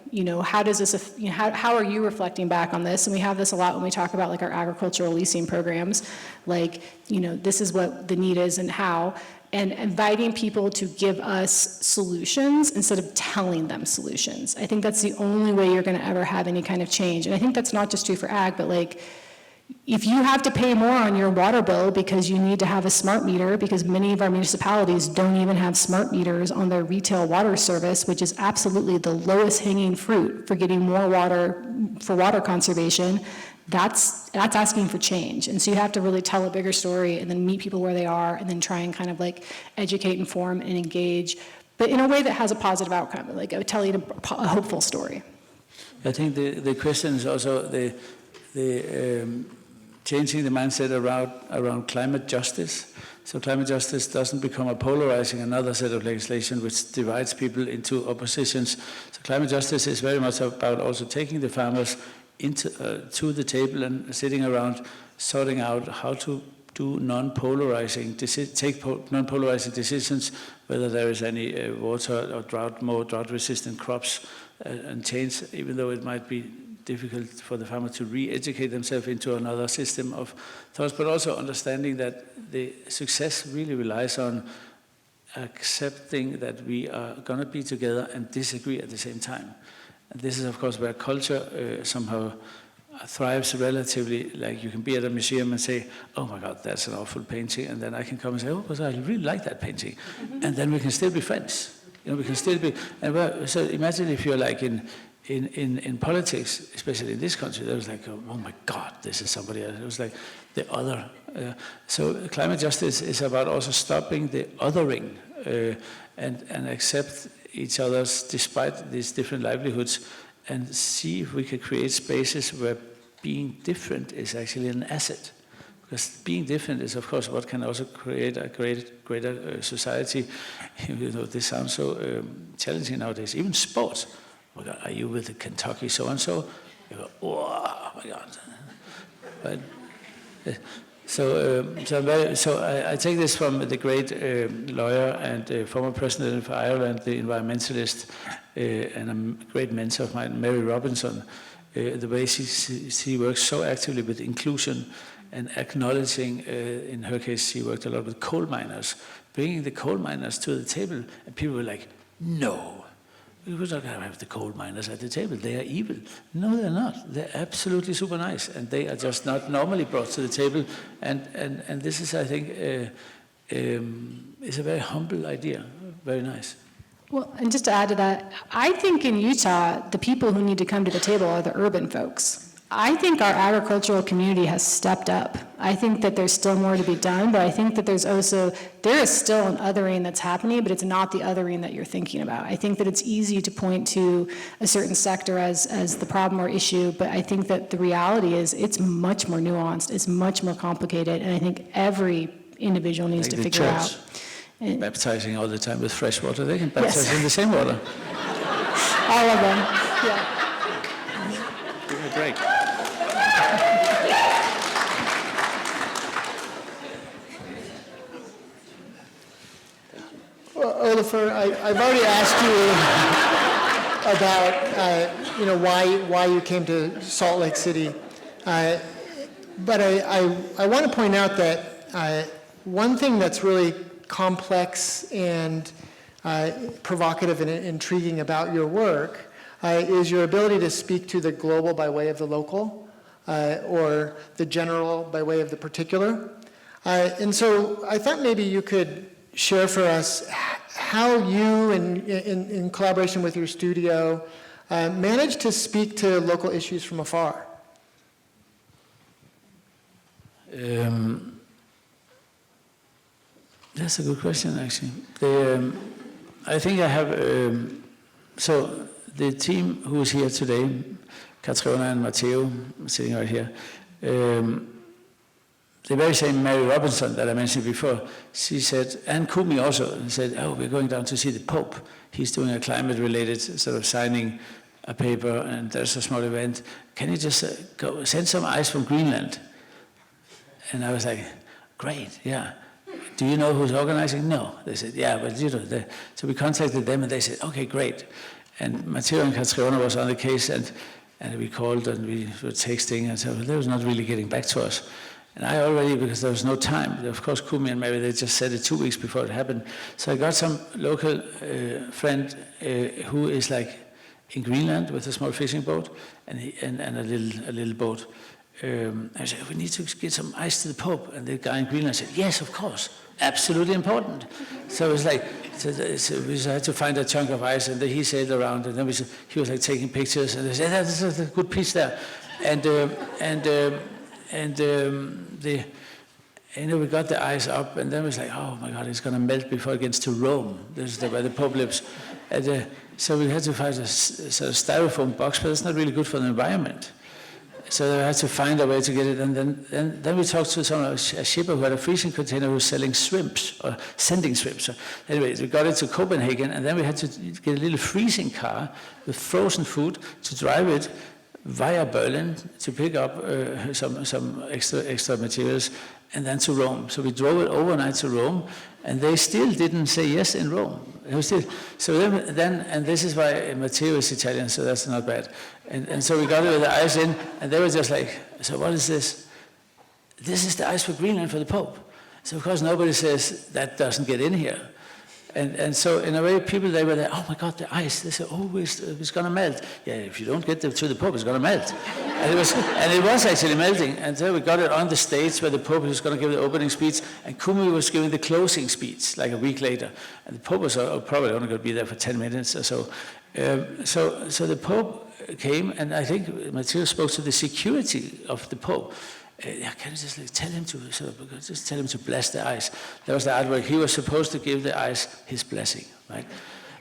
How does this, how are you reflecting back on this? And we have this a lot when we talk about our agricultural leasing programs, this is what the need is and how, and inviting people to give us solutions instead of telling them solutions. I think that's the only way you're gonna ever have any kind of change. And I think that's not just true for ag, but if you have to pay more on your water bill because you need to have a smart meter, because many of our municipalities don't even have smart meters on their retail water service, which is absolutely the lowest hanging fruit for getting more water for water conservation, that's asking for change. And so you have to really tell a bigger story and then meet people where they are and then try and kind of educate, inform, and engage, but in a way that has a positive outcome, telling a hopeful story. I think the question is also the changing the mindset around climate justice. So climate justice doesn't become a polarizing another set of legislation which divides people into oppositions. So climate justice is very much about also taking the farmers into to the table and sitting around sorting out how to do non-polarizing decisions, whether there is any water or more drought-resistant crops and change, even though it might be difficult for the farmer to re-educate themselves into another system of thoughts, but also understanding that the success really relies on accepting that we are going to be together and disagree at the same time. And this is, of course, where culture somehow thrives relatively. You can be at a museum and say, oh my God, that's an awful painting, and then I can come and say, oh, but I really like that painting. Mm-hmm. And then we can still be friends. We can still be, so imagine if you're in politics, especially in this country, there was oh my God, this is somebody else. It was the other. So climate justice is about also stopping the othering and accept each other's, despite these different livelihoods, and see if we can create spaces where being different is actually an asset. Because being different is, of course, what can also create a greater society. You know, this sounds so challenging nowadays. Even sports. Oh my God, are you with the Kentucky so-and-so? You go, oh my God. But, so I take this from the great lawyer and former president of Ireland, the environmentalist, and a great mentor of mine, Mary Robinson. The way she works so actively with inclusion and acknowledging, in her case, she worked a lot with coal miners, bringing the coal miners to the table, and people were like, no, we would not have the coal miners at the table, they are evil. No, they're not, they're absolutely super nice, and they are just not normally brought to the table, and this is, I think, is a very humble idea, very nice. Well, and just to add to that, I think in Utah, the people who need to come to the table are the urban folks. I think our agricultural community has stepped up. I think that there's still more to be done, but I think that there is still an othering that's happening, but it's not the othering that you're thinking about. I think that it's easy to point to a certain sector as the problem or issue, but I think that the reality is it's much more nuanced, it's much more complicated, and I think every individual needs to figure out. Baptizing all the time with fresh water, they can baptize in the same water. All of them, yeah. Give me a break. Well, Olafur, I've already asked you about why you came to Salt Lake City, but I want to point out that one thing that's really complex and provocative and intriguing about your work is your ability to speak to the global by way of the local, or the general by way of the particular. And so I thought maybe you could share for us how you, in collaboration with your studio, managed to speak to local issues from afar. That's a good question, actually. I think I have, so the team who is here today, Catriona and Matteo, sitting right here, the very same Mary Robinson that I mentioned before, she said, and Kumi also, said, oh, we're going down to see the Pope. He's doing a climate-related sort of signing a paper, and there's a small event. Can you just go send some ice from Greenland? And I was like, great, yeah. Do you know who's organizing? No. They said, yeah, but you know. So we contacted them, and they said, okay, great. And Matteo and Catriona was on the case, and we called, and we were texting, and so they was not really getting back to us. And I already, because there was no time, of course, Kumi and Mary, they just said it 2 weeks before it happened. So I got some local friend who is like in Greenland with a small fishing boat and a little boat. I said, we need to get some ice to the Pope. And the guy in Greenland said, yes, of course, absolutely important. So it was like, so we had to find a chunk of ice, and then he sailed around, and then he was like taking pictures, and they said, this is a good piece there. We got the ice up, and then it was like, oh my God, it's going to melt before it gets to Rome. This is where the Pope lives. So we had to find a sort of styrofoam box, but it's not really good for the environment. So we had to find a way to get it, and then we talked to a shipper who had a freezing container who was selling shrimps, or sending shrimps. So anyway, we got it to Copenhagen, and then we had to get a little freezing car with frozen food to drive it via Berlin to pick up some extra materials, and then to Rome. So we drove it overnight to Rome, and they still didn't say yes in Rome. So then, and this is why Matteo is Italian, so that's not bad. And so we got it with the ice in, and they were just like, so what is this? This is the ice for Greenland for the Pope. So of course nobody says that doesn't get in here. And so in a way, people, they were like, oh my God, the ice. They said, oh, it's going to melt. Yeah, if you don't get it to the Pope, it's going to melt. And it was actually melting. And so we got it on the stage where the Pope was going to give the opening speech, and Kumi was giving the closing speech like a week later. And the Pope was probably only going to be there for 10 minutes or so. So the Pope came, and I think Matteo spoke to the security of the Pope. Can you just tell him to bless the ice? That was the artwork. He was supposed to give the ice his blessing, right?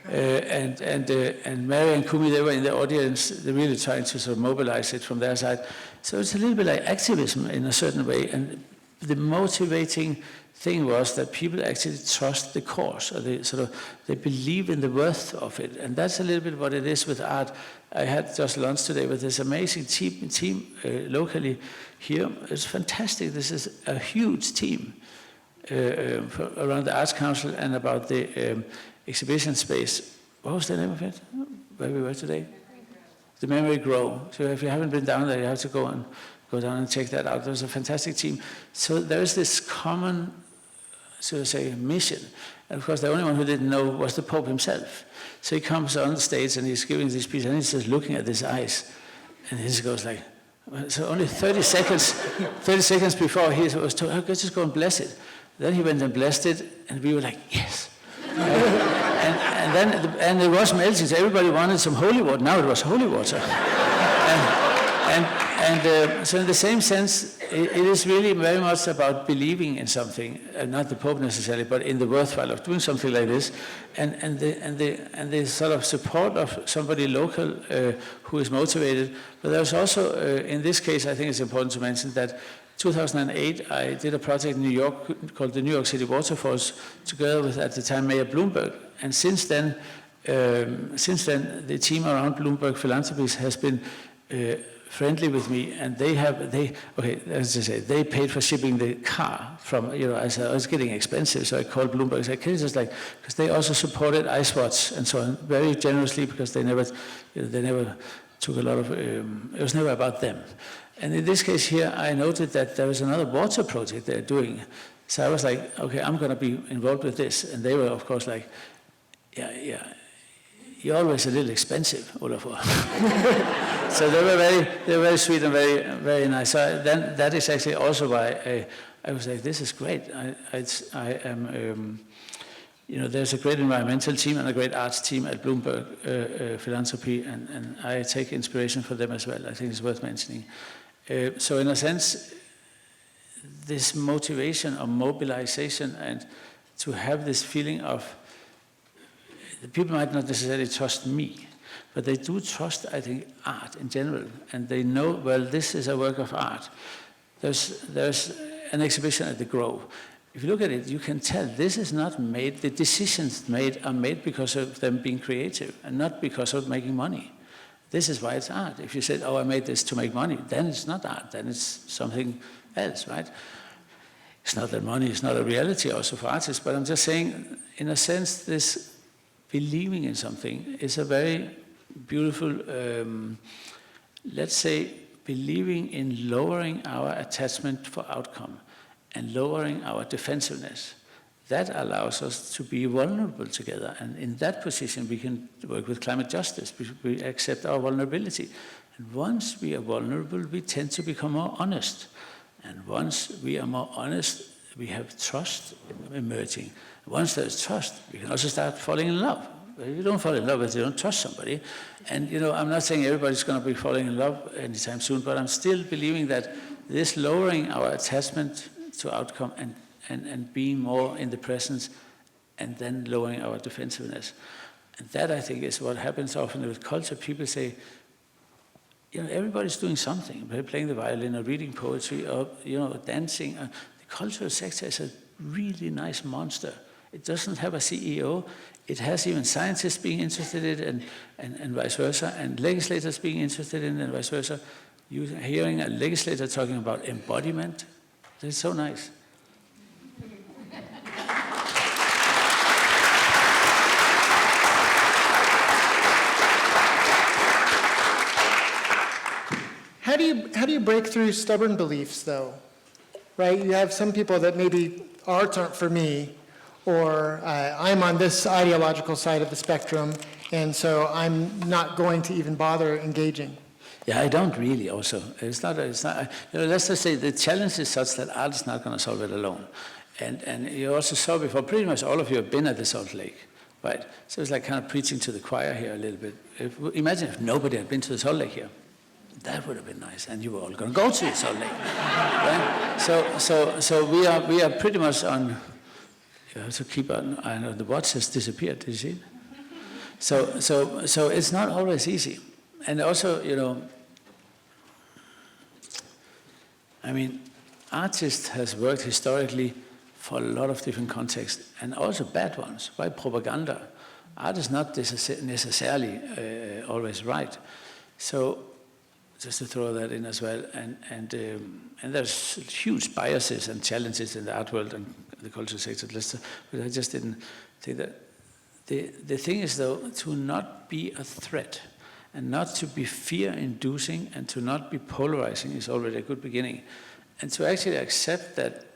And Mary and Kumi, they were in the audience, they're really trying to sort of mobilize it from their side. So it's a little bit like activism in a certain way, and the motivating thing was that people actually trust the cause, or they believe in the worth of it, and that's a little bit what it is with art. I had just lunch today with this amazing team locally here. It's fantastic. This is a huge team around the Arts Council and about the exhibition space. What was the name of it? Where we were today? The Memory Grove. So if you haven't been down there, you have to go down and check that out. There's a fantastic team. So there's this common, so to say, mission. And of course, the only one who didn't know was the Pope himself. So he comes on the stage and he's giving this speech, and he's just looking at his eyes, and he just goes like, so only 30 seconds before he was told, oh, let's just go and bless it. Then he went and blessed it, and we were like, yes. and it was melting, so everybody wanted some holy water. Now it was holy water. So in the same sense, it is really very much about believing in something, not the Pope necessarily, but in the worthwhile of doing something like this, and the sort of support of somebody local who is motivated. But there's also, in this case, I think it's important to mention that 2008, I did a project in New York called the New York City Waterfalls, together with, at the time, Mayor Bloomberg. And since then, the team around Bloomberg Philanthropies has been friendly with me, and they paid for shipping the car from, I said, oh, it's getting expensive, so I called Bloomberg and said, can you just because they also supported Ice Watch and so on, very generously, because they never took a lot of, it was never about them. And in this case here, I noted that there was another water project they're doing. So I was like, okay, I'm going to be involved with this. And they were, of course, like, yeah, you're always a little expensive, Olafur. So they were very sweet and very, very nice. So then that is actually also why I was like, this is great. I am, there's a great environmental team and a great arts team at Bloomberg Philanthropy, and I take inspiration from them as well. I think it's worth mentioning. So in a sense, this motivation or mobilization, and to have this feeling of, the people might not necessarily trust me, but they do trust, I think, art in general, and they know, well, this is a work of art. There's an exhibition at the Grove. If you look at it, you can tell this is not made, the decisions made are made because of them being creative, and not because of making money. This is why it's art. If you said, oh, I made this to make money, then it's not art, then it's something else, right? It's not that money is not a reality also for artists, but I'm just saying, in a sense, this believing in something is a very beautiful, let's say, believing in lowering our attachment for outcome and lowering our defensiveness. That allows us to be vulnerable together. And in that position, we can work with climate justice. We accept our vulnerability. And once we are vulnerable, we tend to become more honest. And once we are more honest, we have trust emerging. Once there's trust, we can also start falling in love. You don't fall in love if you don't trust somebody. And, I'm not saying everybody's going to be falling in love anytime soon, but I'm still believing that this lowering our attachment to outcome and being more in the presence, and then lowering our defensiveness. And that, I think, is what happens often with culture. People say, everybody's doing something. They're playing the violin or reading poetry or, dancing. The cultural sector is a really nice monster. It doesn't have a CEO. It has even scientists being interested in it and vice versa, and legislators being interested in it and vice versa. Hearing a legislator talking about embodiment, it's so nice. How do you break through stubborn beliefs, though? Right? You have some people that maybe arts aren't for me, or I'm on this ideological side of the spectrum, and so I'm not going to even bother engaging. Yeah, I don't really also. It's not, let's just say the challenge is such that art is not going to solve it alone. And you also saw before, pretty much all of you have been at the Salt Lake, right? So it's like kind of preaching to the choir here a little bit. Imagine if nobody had been to the Salt Lake here. That would have been nice, and you were all going to go to the Salt Lake, right? So we are pretty much on. You have to keep on. I know the watch has disappeared. Did you see it? So it's not always easy. And also, I mean, artists has worked historically for a lot of different contexts, and also bad ones. Why propaganda? Art is not necessarily always right. So just to throw that in as well, and there's huge biases and challenges in the art world and the cultural sector. But I just didn't think that. The thing is, though, to not be a threat and not to be fear-inducing and to not be polarizing is already a good beginning. And to actually accept that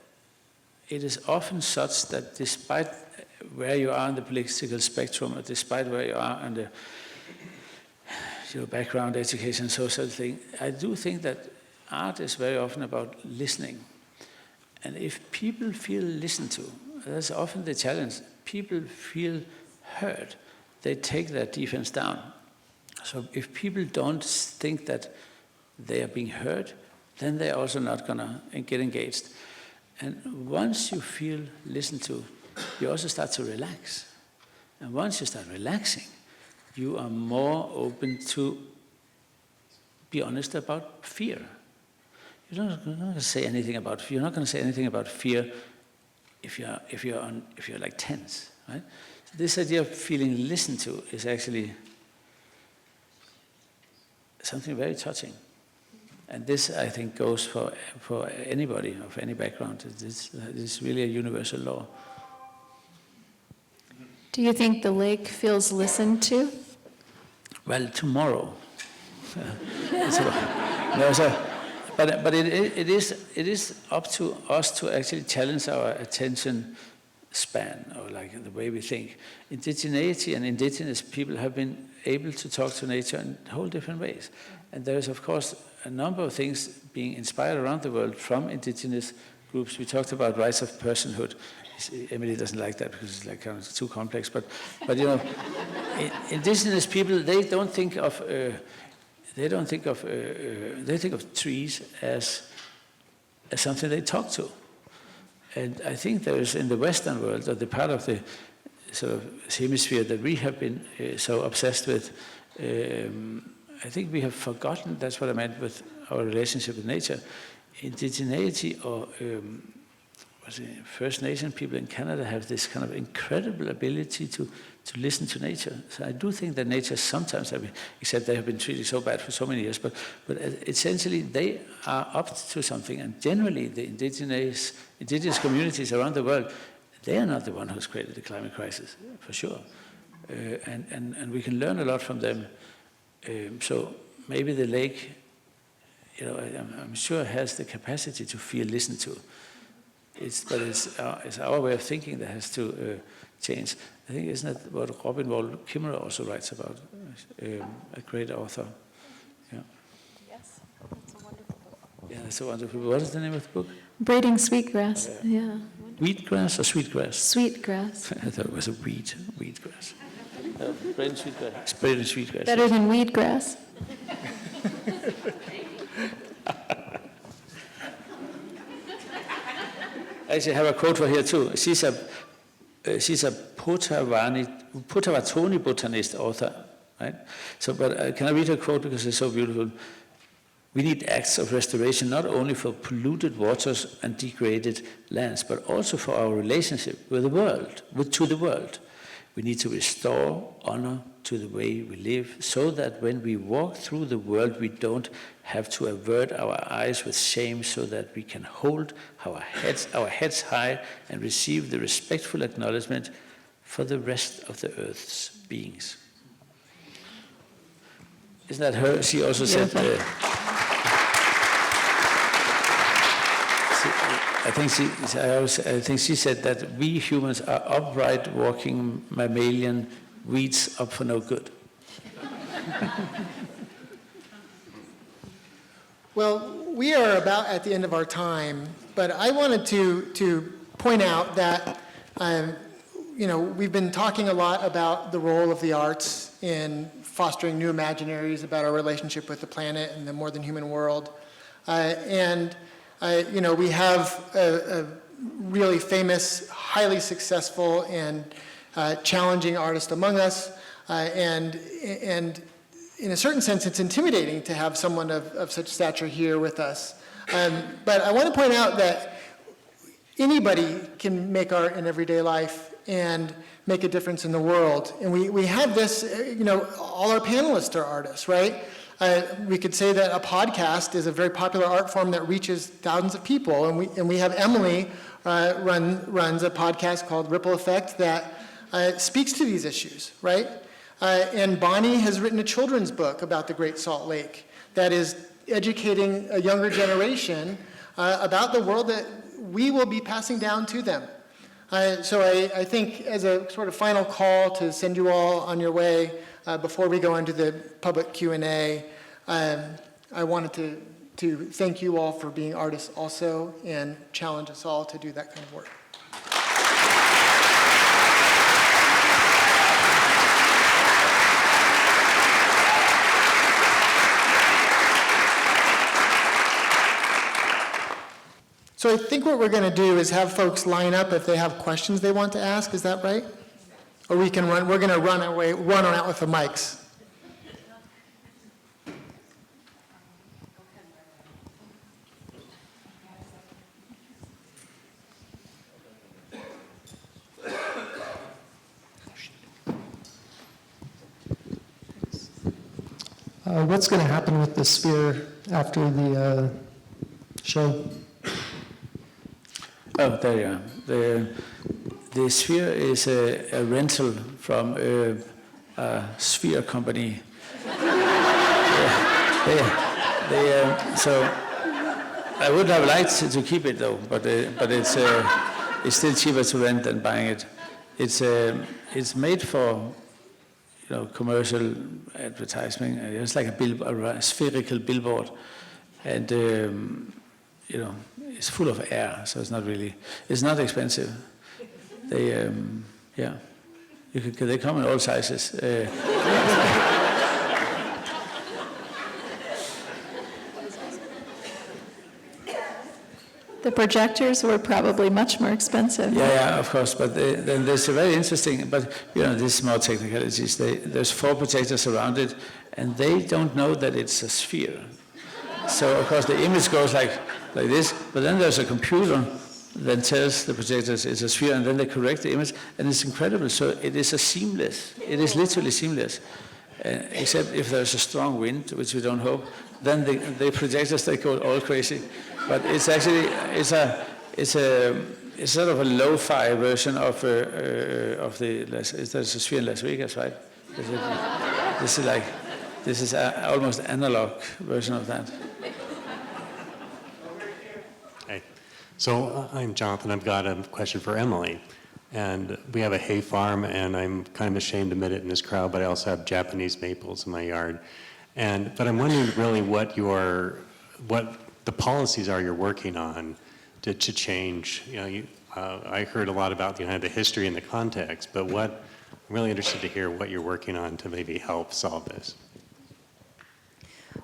it is often such that despite where you are in the political spectrum, or despite where you are in the background, education, social thing, I do think that art is very often about listening. And if people feel listened to, that's often the challenge. People feel heard. They take their defense down. So if people don't think that they are being heard, then they're also not going to get engaged. And once you feel listened to, you also start to relax. And once you start relaxing, you are more open to be honest about fear. You're not going to say anything about fear. You're not going to say anything about fear if you're like tense, right? So this idea of feeling listened to is actually something very touching. And this, I think, goes for anybody of any background. It's really a universal law. Do you think the lake feels listened to? Well, tomorrow. But it is up to us to actually challenge our attention span, or like the way we think. Indigeneity and indigenous people have been able to talk to nature in whole different ways. And there is, of course, a number of things being inspired around the world from indigenous groups. We talked about rights of personhood. Emily doesn't like that because it's like kind of too complex. But indigenous people, they think of trees as something they talk to. And I think there is in the Western world, or the part of the sort of hemisphere that we have been so obsessed with, I think we have forgotten, that's what I meant with our relationship with nature. Indigeneity or First Nation people in Canada have this kind of incredible ability to listen to nature. So I do think that nature sometimes, except they have been treated so bad for so many years, but essentially they are up to something. And generally the indigenous communities around the world, they are not the one who's created the climate crisis, for sure. And we can learn a lot from them. So maybe the lake, I'm sure has the capacity to feel listened to. But it's our way of thinking that has to change. I think, isn't that what Robin Wall Kimmerer also writes about? A great author. Yeah. Yes, that's a wonderful book. Yeah, that's a wonderful book. What is the name of the book? Braiding Sweetgrass, yeah. Wheatgrass or sweetgrass? Sweetgrass. I thought it was a wheatgrass. Braiding sweetgrass. Braiding sweetgrass. Better than weedgrass. I actually have a quote for here too. She's a Potawatomi botanist author, right? So, but can I read her quote because it's so beautiful? We need acts of restoration not only for polluted waters and degraded lands, but also for our relationship with the world, to the world. We need to restore honor to the way we live, so that when we walk through the world, we don't have to avert our eyes with shame, so that we can hold our heads high and receive the respectful acknowledgement for the rest of the earth's beings. Isn't that her? She also said, I think she said that we humans are upright walking mammalian weeds up for no good. Well, we are about at the end of our time, but I wanted to point out that we've been talking a lot about the role of the arts in fostering new imaginaries about our relationship with the planet and the more than human world. We have a really famous, highly successful, and challenging artist among us. and in a certain sense, it's intimidating to have someone of such stature here with us. But I want to point out that anybody can make art in everyday life and make a difference in the world. And we have this, all our panelists are artists, right? We could say that a podcast is a very popular art form that reaches thousands of people. And we have Emily runs a podcast called Ripple Effect that speaks to these issues, right? And Bonnie has written a children's book about the Great Salt Lake that is educating a younger generation about the world that we will be passing down to them. So I think as a sort of final call to send you all on your way before we go into the public Q&A, I wanted to thank you all for being artists also and challenge us all to do that kind of work. So I think what we're going to do is have folks line up if they have questions they want to ask. Is that right? Or we can run. We're going to run on out with the mics. What's going to happen with the sphere after the show? Oh, there you are. The sphere is a rental from a sphere company. So I would have liked to keep it though, but it's still cheaper to rent than buying it. It's made for commercial advertising. It's like a spherical billboard, and it's full of air, so it's not expensive. They come in all sizes. The projectors were probably much more expensive. Yeah, of course. But then there's a very interesting, but this is more technicalities. There's 4 projectors around it, and they don't know that it's a sphere. So of course the image goes like this, but then there's a computer that tells the projectors it's a sphere, and then they correct the image, and it's incredible. So it is it is literally seamless, except if there's a strong wind, which we don't hope, then the projectors, they go all crazy. But it's actually, it's sort of a lo-fi version of there's a sphere in Las Vegas, right? This is almost analog version of that. Hey, so I'm Jonathan. I've got a question for Emily. And we have a hay farm, and I'm kind of ashamed to admit it in this crowd, but I also have Japanese maples in my yard. But I'm wondering really what the policies are you're working on to change. I heard a lot about the history and the context, but I'm really interested to hear what you're working on to maybe help solve this.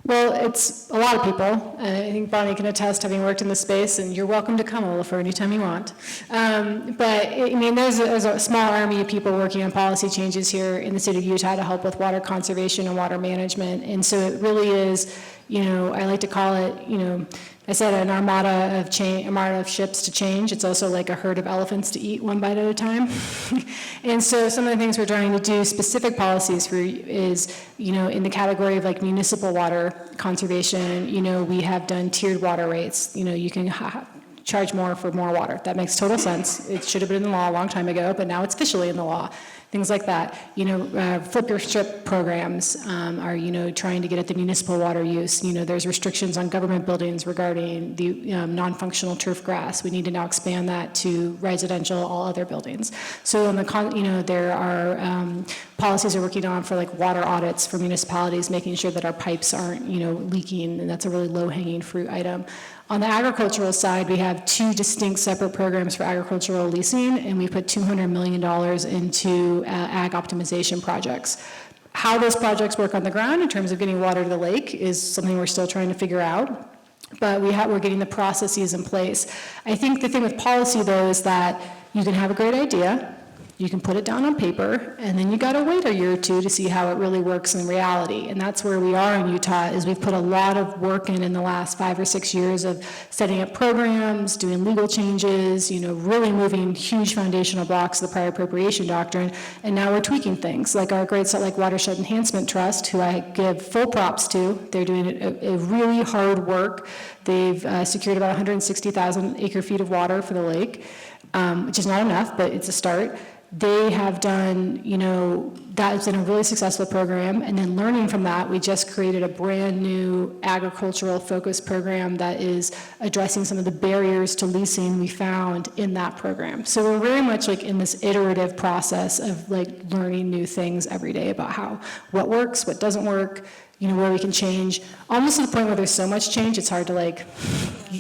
Well, it's a lot of people. I think Bonnie can attest, having worked in the space, and you're welcome to come, Olafur, anytime you want. There's a small army of people working on policy changes here in the state of Utah to help with water conservation and water management. And so it really is, I like to call it, I said an armada of ships to change. It's also like a herd of elephants to eat one bite at a time. And so some of the things we're trying to do, specific policies for is, in the category of like municipal water conservation, we have done tiered water rates. You can charge more for more water. That makes total sense. It should have been in the law a long time ago, but now it's officially in the law. Things like that. Flip your strip programs are, trying to get at the municipal water use. There's restrictions on government buildings regarding the non-functional turf grass. We need to now expand that to residential, all other buildings. So, there are policies we're working on for like water audits for municipalities, making sure that our pipes aren't, leaking, and that's a really low-hanging fruit item. On the agricultural side, we have 2 distinct separate programs for agricultural leasing, and we put $200 million into ag optimization projects. How those projects work on the ground in terms of getting water to the lake is something we're still trying to figure out, but we're getting the processes in place. I think the thing with policy, though, is that you can have a great idea, You can put it down on paper, and then you got to wait a year or two to see how it really works in reality. And that's where we are in Utah, is we've put a lot of work in the last 5 or 6 years of setting up programs, doing legal changes, really moving huge foundational blocks of the prior appropriation doctrine. And now we're tweaking things, like our Great Salt Lake Watershed Enhancement Trust, who I give full props to. They're doing a really hard work. They've secured about 160,000 acre-feet of water for the lake, which is not enough, but it's a start. They have done, that's been a really successful program, and then learning from that, we just created a brand new agricultural focused program that is addressing some of the barriers to leasing we found in that program. So we're very much like in this iterative process of like learning new things every day about what works, what doesn't work, where we can change, almost to the point where there's so much change, it's hard to like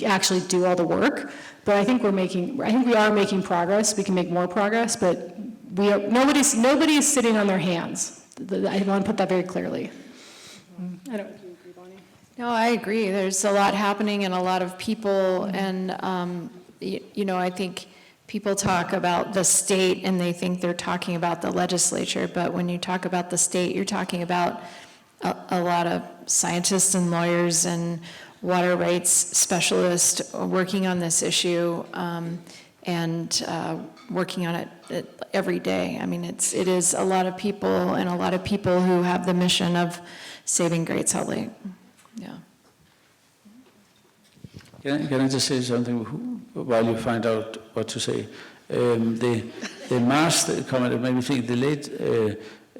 actually do all the work. But I think we are making progress. We can make more progress, but nobody is sitting on their hands. I want to put that very clearly. I don't know if you agree, Bonnie. No, I agree. There's a lot happening and a lot of people, and I think people talk about the state and they think they're talking about the legislature, but when you talk about the state, you're talking about a lot of scientists and lawyers and water rights specialists working on this issue and working on it every day. I mean, it is a lot of people and a lot of people who have the mission of saving Great Salt Lake. Yeah. Can I just say something while you find out what to say? The Mars comment made me think the late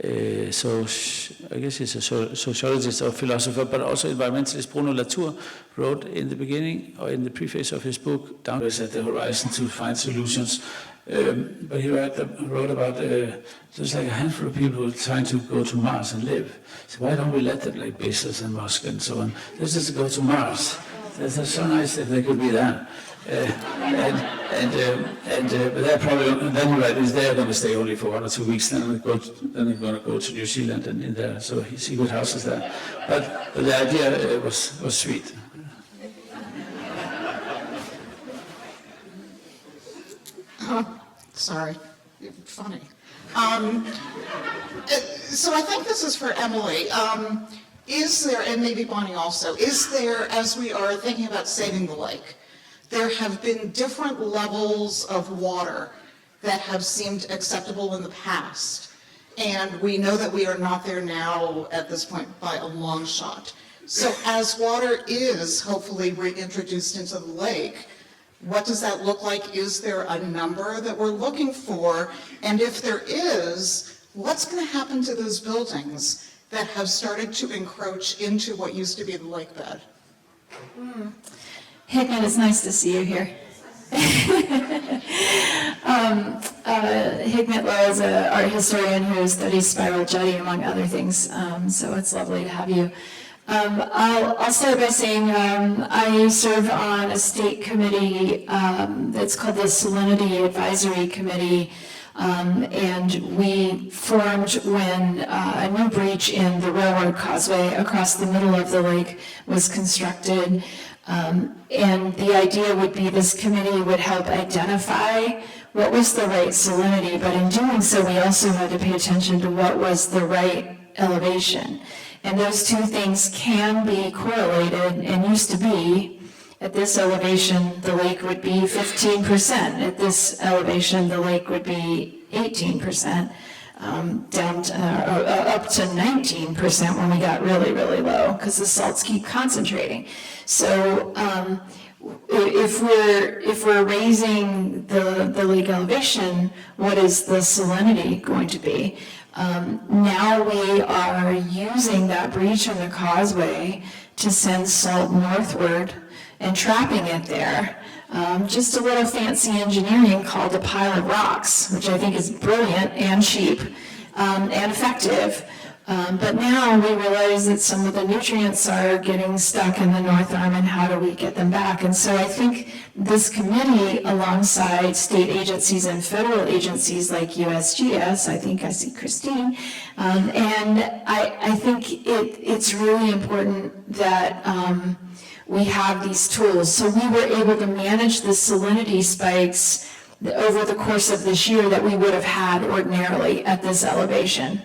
I guess he's a sociologist or philosopher, but also environmentalist Bruno Latour wrote in the beginning or in the preface of his book, Downwards at the Horizon to Find Solutions. But he wrote about there's like a handful of people who are trying to go to Mars and live. So why don't we let them, like Bezos and Musk and so on? Let's just go to Mars. That's so nice if they could be there. But they're probably, then you're right, they're going to stay only for 1 or 2 weeks, then they're going to go to New Zealand and in there, so you see good houses there. But the idea was sweet. Sorry, funny. So I think this is for Emily. Is there, and maybe Bonnie also, is there, as we are thinking about saving the lake, there have been different levels of water that have seemed acceptable in the past. And we know that we are not there now at this point by a long shot. So as water is hopefully reintroduced into the lake, what does that look like? Is there a number that we're looking for? And if there is, what's going to happen to those buildings that have started to encroach into what used to be the lake bed? Hickman, it's nice to see you here. Hikmet Lowe is an art historian who studies spiral jetty, among other things, so it's lovely to have you. I'll start by saying I serve on a state committee that's called the Salinity Advisory Committee, and we formed when a new breach in the railroad causeway across the middle of the lake was constructed. And the idea would be this committee would help identify what was the right salinity, but in doing so, we also had to pay attention to what was the right elevation. And those two things can be correlated and used to be. At this elevation, the lake would be 15%. At this elevation, the lake would be 18%. Down to, up to 19% when we got really, really low, because the salts keep concentrating. So if we're raising the lake elevation, what is the salinity going to be? Now we are using that breach in the causeway to send salt northward and trapping it there. Just a little fancy engineering called a pile of rocks, which I think is brilliant and cheap and effective. But now we realize that some of the nutrients are getting stuck in the North Arm, and how do we get them back? And so I think this committee, alongside state agencies and federal agencies like USGS, I think I see Christine, and I think it's really important that we have these tools. So we were able to manage the salinity spikes over the course of this year that we would have had ordinarily at this elevation.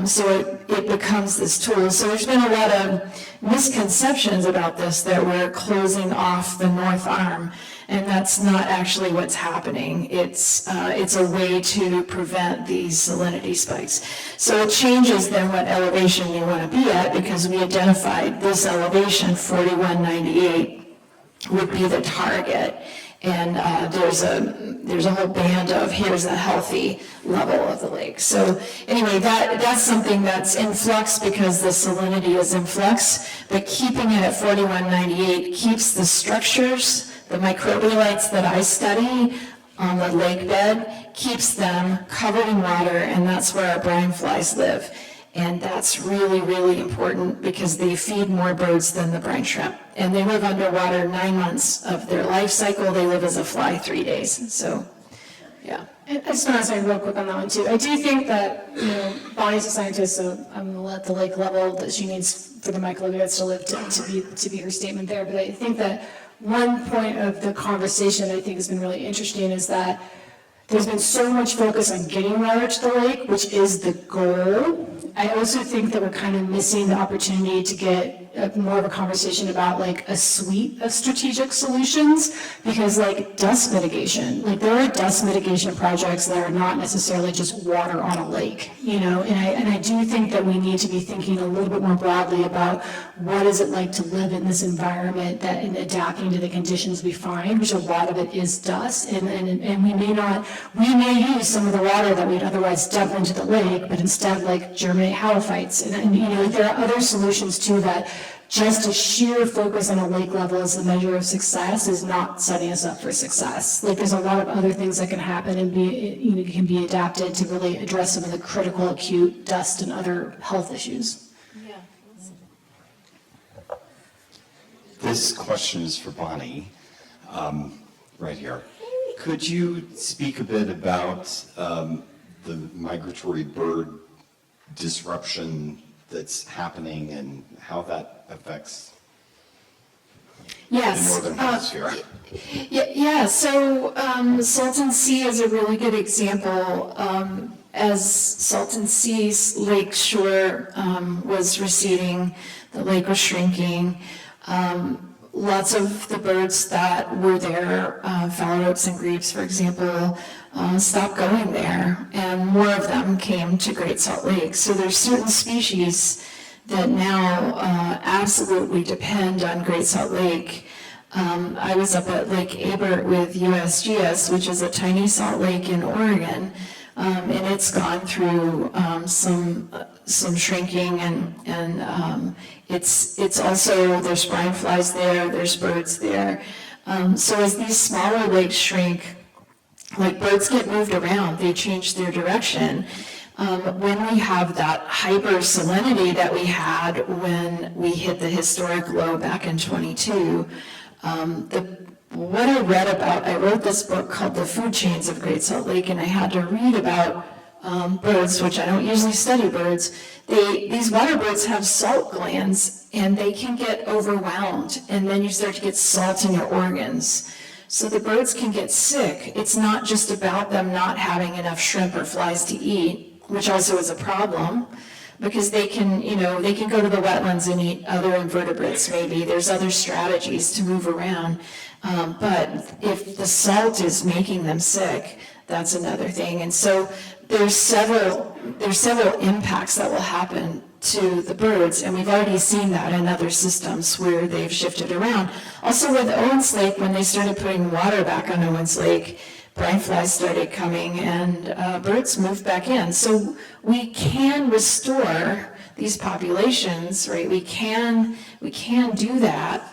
So it becomes this tool. So there's been a lot of misconceptions about this, that we're closing off the north arm, and that's not actually what's happening. It's a way to prevent these salinity spikes. So it changes then what elevation you want to be at, because we identified this elevation, 4198, would be the target. And there's a whole band of here's a healthy level of the lake. So anyway, that's something that's in flux because the salinity is in flux, but keeping it at 4198 keeps the structures, the microbialites that I study on the lake bed, keeps them covered in water, and that's where our brine flies live. And that's really, really important because they feed more birds than the brine shrimp. And they live underwater 9 months of their life cycle. They live as a fly 3 days. So, yeah. I just want to say real quick on that one too. I do think that, Bonnie's a scientist, so I'm going to let the lake level that she needs for the microbials to live to be her statement there. But I think that one point of the conversation that I think has been really interesting is that there's been so much focus on getting water to the lake, which is the goal. I also think that we're kind of missing the opportunity to get more of a conversation about like a suite of strategic solutions, because like dust mitigation, like there are dust mitigation projects that are not necessarily just water on a lake, and I do think that we need to be thinking a little bit more broadly about what is it like to live in this environment that in adapting to the conditions we find, which a lot of it is dust, and we may use some of the water that we'd otherwise dump into the lake, but instead like germinate halophytes, and there are other solutions too that just a sheer focus on a lake level as the measure of success is not setting us up for success. Like there's a lot of other things that can happen and can be adapted to really address some of the critical acute dust and other health issues. Yeah. This question is for Bonnie, right here. Could you speak a bit about the migratory bird disruption that's happening and how that affects the northern hemisphere? Yeah. So Salton Sea is a really good example. As Salton Sea's lake shore was receding, the lake was shrinking. Lots of the birds that were there, phalaropes and grebes, for example, stopped going there, and more of them came to Great Salt Lake. So there's certain species that now absolutely depend on Great Salt Lake. I was up at Lake Abert with USGS, which is a tiny salt lake in Oregon, and it's gone through some shrinking, and it's also, there's brine flies there, there's birds there. So as these smaller lakes shrink, like birds get moved around, they change their direction. When we have that hyper salinity that we had when we hit the historic low back in 22, what I read about, I wrote this book called The Food Chains of Great Salt Lake, and I had to read about birds, which I don't usually study birds. These water birds have salt glands, and they can get overwhelmed, and then you start to get salt in your organs. So the birds can get sick. It's not just about them not having enough shrimp or flies to eat, which also is a problem, because they can go to the wetlands and eat other invertebrates maybe. There's other strategies to move around. But if the salt is making them sick, that's another thing. And so there's several impacts that will happen to the birds, and we've already seen that in other systems where they've shifted around. Also with Owens Lake, when they started putting water back on Owens Lake, brine flies started coming and birds moved back in. So we can restore these populations, right? We can do that.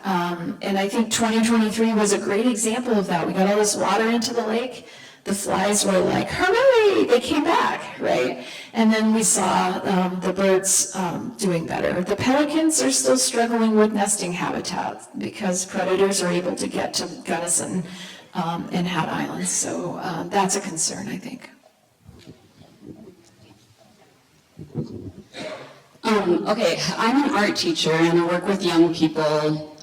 And I think 2023 was a great example of that. We got all this water into the lake. The flies were like, hooray, they came back, right? And then we saw the birds doing better. The pelicans are still struggling with nesting habitat because predators are able to get to Gunnison and Hat Islands. So that's a concern, I think. Okay, I'm an art teacher and I work with young people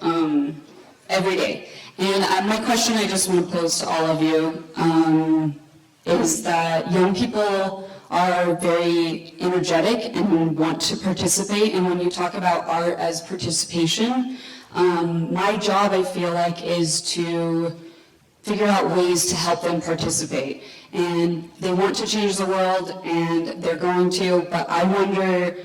every day. And my question I just want to pose to all of you is that young people are very energetic and want to participate. And when you talk about art as participation, my job, I feel like, is to figure out ways to help them participate. And they want to change the world, and they're going to, but I wonder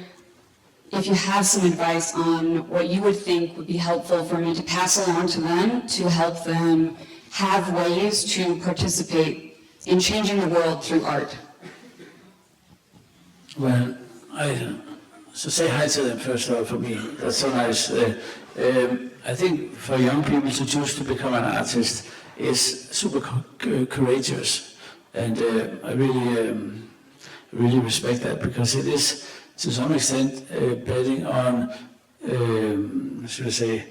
if you have some advice on what you would think would be helpful for me to pass along to them to help them have ways to participate in changing the world through art. Well, so say hi to them first of all for me. That's so nice. I think for young people to choose to become an artist is super courageous, and I really respect that, because it is to some extent betting on, should I say,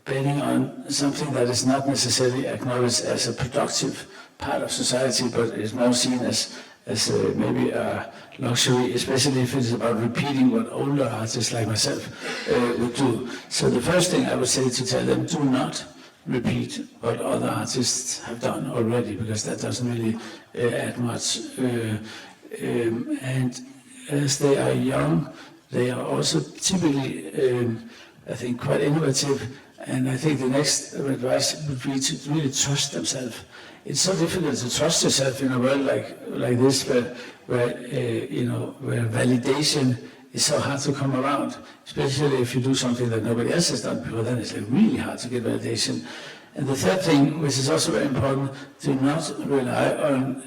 betting on something that is not necessarily acknowledged as a productive part of society, but is more seen as maybe a luxury, especially if it's about repeating what older artists like myself would do. So the first thing I would say to tell them, do not repeat what other artists have done already, because that doesn't really add much. And as they are young, they are also typically, I think, quite innovative. And I think the next advice would be to really trust themselves. It's so difficult to trust yourself in a world like this, where validation is so hard to come around, especially if you do something that nobody else has done before. Then it's really hard to get validation. And the third thing, which is also very important, do not rely on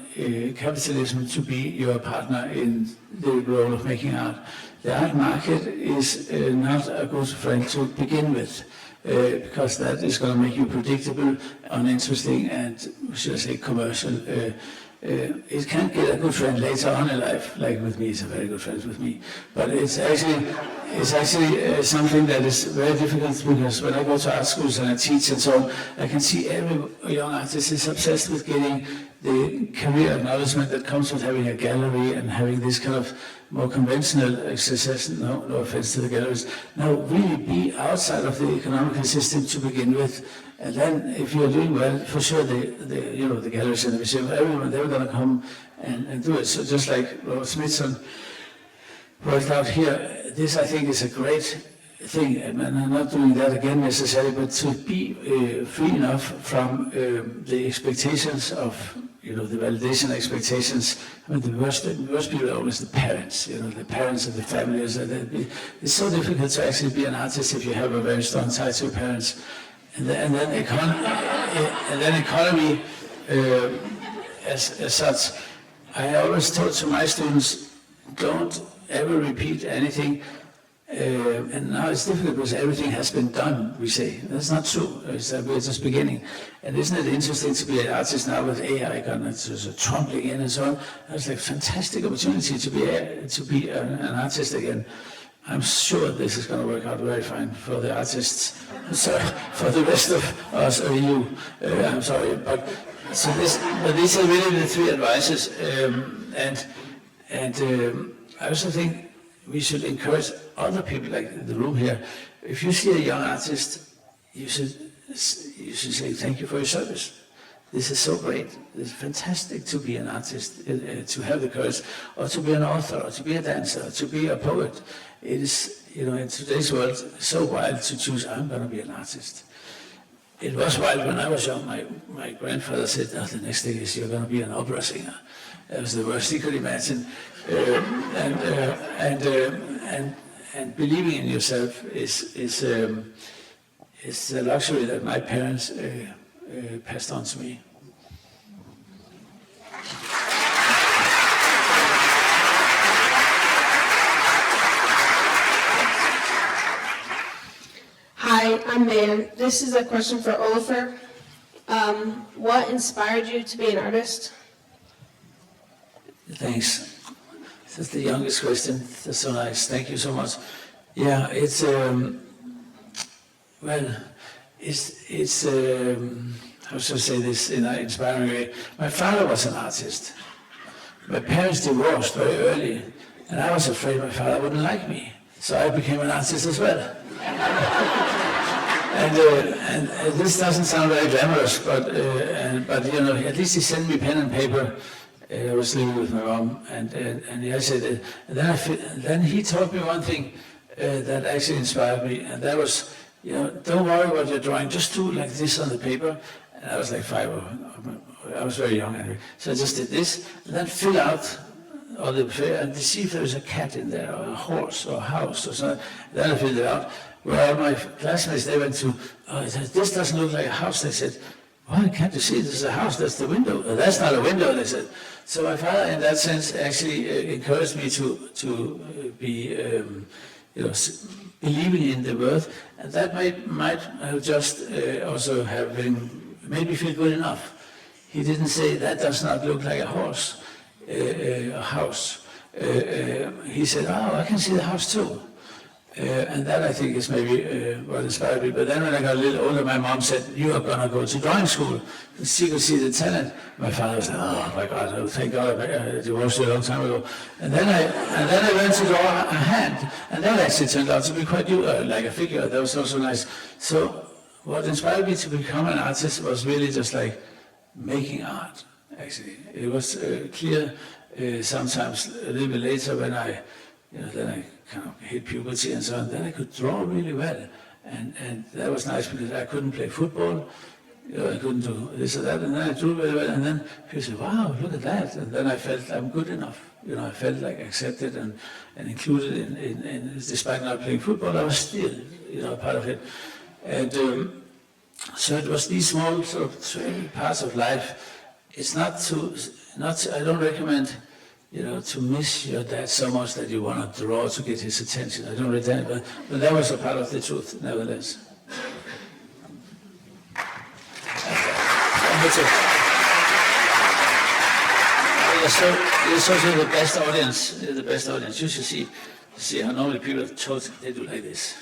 capitalism to be your partner in the role of making art. The art market is not a good friend to begin with. Because that is going to make you predictable, uninteresting, and, should I say, commercial. It can get a good friend later on in life, like with me. He's a very good friend with me. But it's actually something that is very difficult, because when I go to art schools and I teach and so on, I can see every young artist is obsessed with getting the career acknowledgement that comes with having a gallery and having this kind of more conventional success. No offense to the galleries. Now, really be outside of the economical system to begin with, and then if you're doing well, for sure, the galleries and the museum, everyone, they're going to come and do it. So just like Robert Smithson worked out here, this I think is a great thing, and I'm not doing that again necessarily, but to be free enough from the expectations of, the validation expectations. I mean, the worst people are always the parents, the parents and the families. It's so difficult to actually be an artist if you have a very strong tie to your parents. And then economy as such. I always told to my students, don't ever repeat anything. And now it's difficult because everything has been done, we say. That's not true. We're just beginning. And isn't it interesting to be an artist now with AI trampling in and so on? It's like a fantastic opportunity to be an artist again. I'm sure this is going to work out very fine for the artists. Sorry, for the rest of us or you. I'm sorry, but these are really the three advices. And I also think we should encourage other people, like in the room here. If you see a young artist, you should say thank you for your service. This is so great. It's fantastic to be an artist, to have the courage, or to be an author, or to be a dancer, or to be a poet. It is, in today's world, so wild to choose, I'm going to be an artist. It was wild when I was young. My grandfather said, the next thing is you're going to be an opera singer. That was the worst he could imagine. And believing in yourself is a luxury that my parents passed on to me. Hi, I'm Man. This is a question for Olafur. What inspired you to be an artist? Thanks. That's the youngest question. That's so nice. Thank you so much. Yeah, it's how should I say this in an inspiring way? My father was an artist. My parents divorced very early, and I was afraid my father wouldn't like me. So I became an artist as well. And this doesn't sound very glamorous, but you know, at least he sent me pen and paper. I was living with my mom, and I said, then he taught me one thing that actually inspired me, and that was, you know, don't worry about your drawing, just do like this on the paper. And I was like 5, I was very young anyway. So I just did this, and then fill out all the paper and see if there was a cat in there, or a horse, or a house, or something. Then I filled it out. Well, my classmates, they went to, this doesn't look like a house. They said, why can't you see this is a house? That's the window. That's not a window, they said. So my father, in that sense, actually encouraged me to be, you know, believing in the worth, and that might have just also have made me feel good enough. He didn't say that does not look like a horse, a house. He said, oh, I can see the house too. And that, I think, is maybe what inspired me. But then when I got a little older, my mom said, you are going to go to drawing school. She could see the talent. My father was like, oh my God, oh, thank God I divorced you a long time ago. And then I learned to draw a hand. And that actually turned out to be quite like a figure. That was also nice. So what inspired me to become an artist was really just like making art, actually. It was clear sometimes a little bit later when then I kind of hit puberty and so on, then I could draw really well. And that was nice because I couldn't play football, you know, I couldn't do this or that, and then I drew really well, and then people said, wow, look at that, and then I felt I'm good enough. You know, I felt like accepted and included in despite not playing football, I was still, you know, part of it. And so it was these small sort of parts of life. It's not I don't recommend, you know, to miss your dad so much that you want to draw to get his attention. I don't recommend it, but that was a part of the truth, nevertheless. You're so the best audience. You should see how normally people they do like this.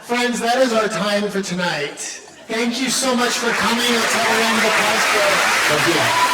Friends, that is our time for tonight. Thank you so much for coming. Let's have a round of applause for Thank you.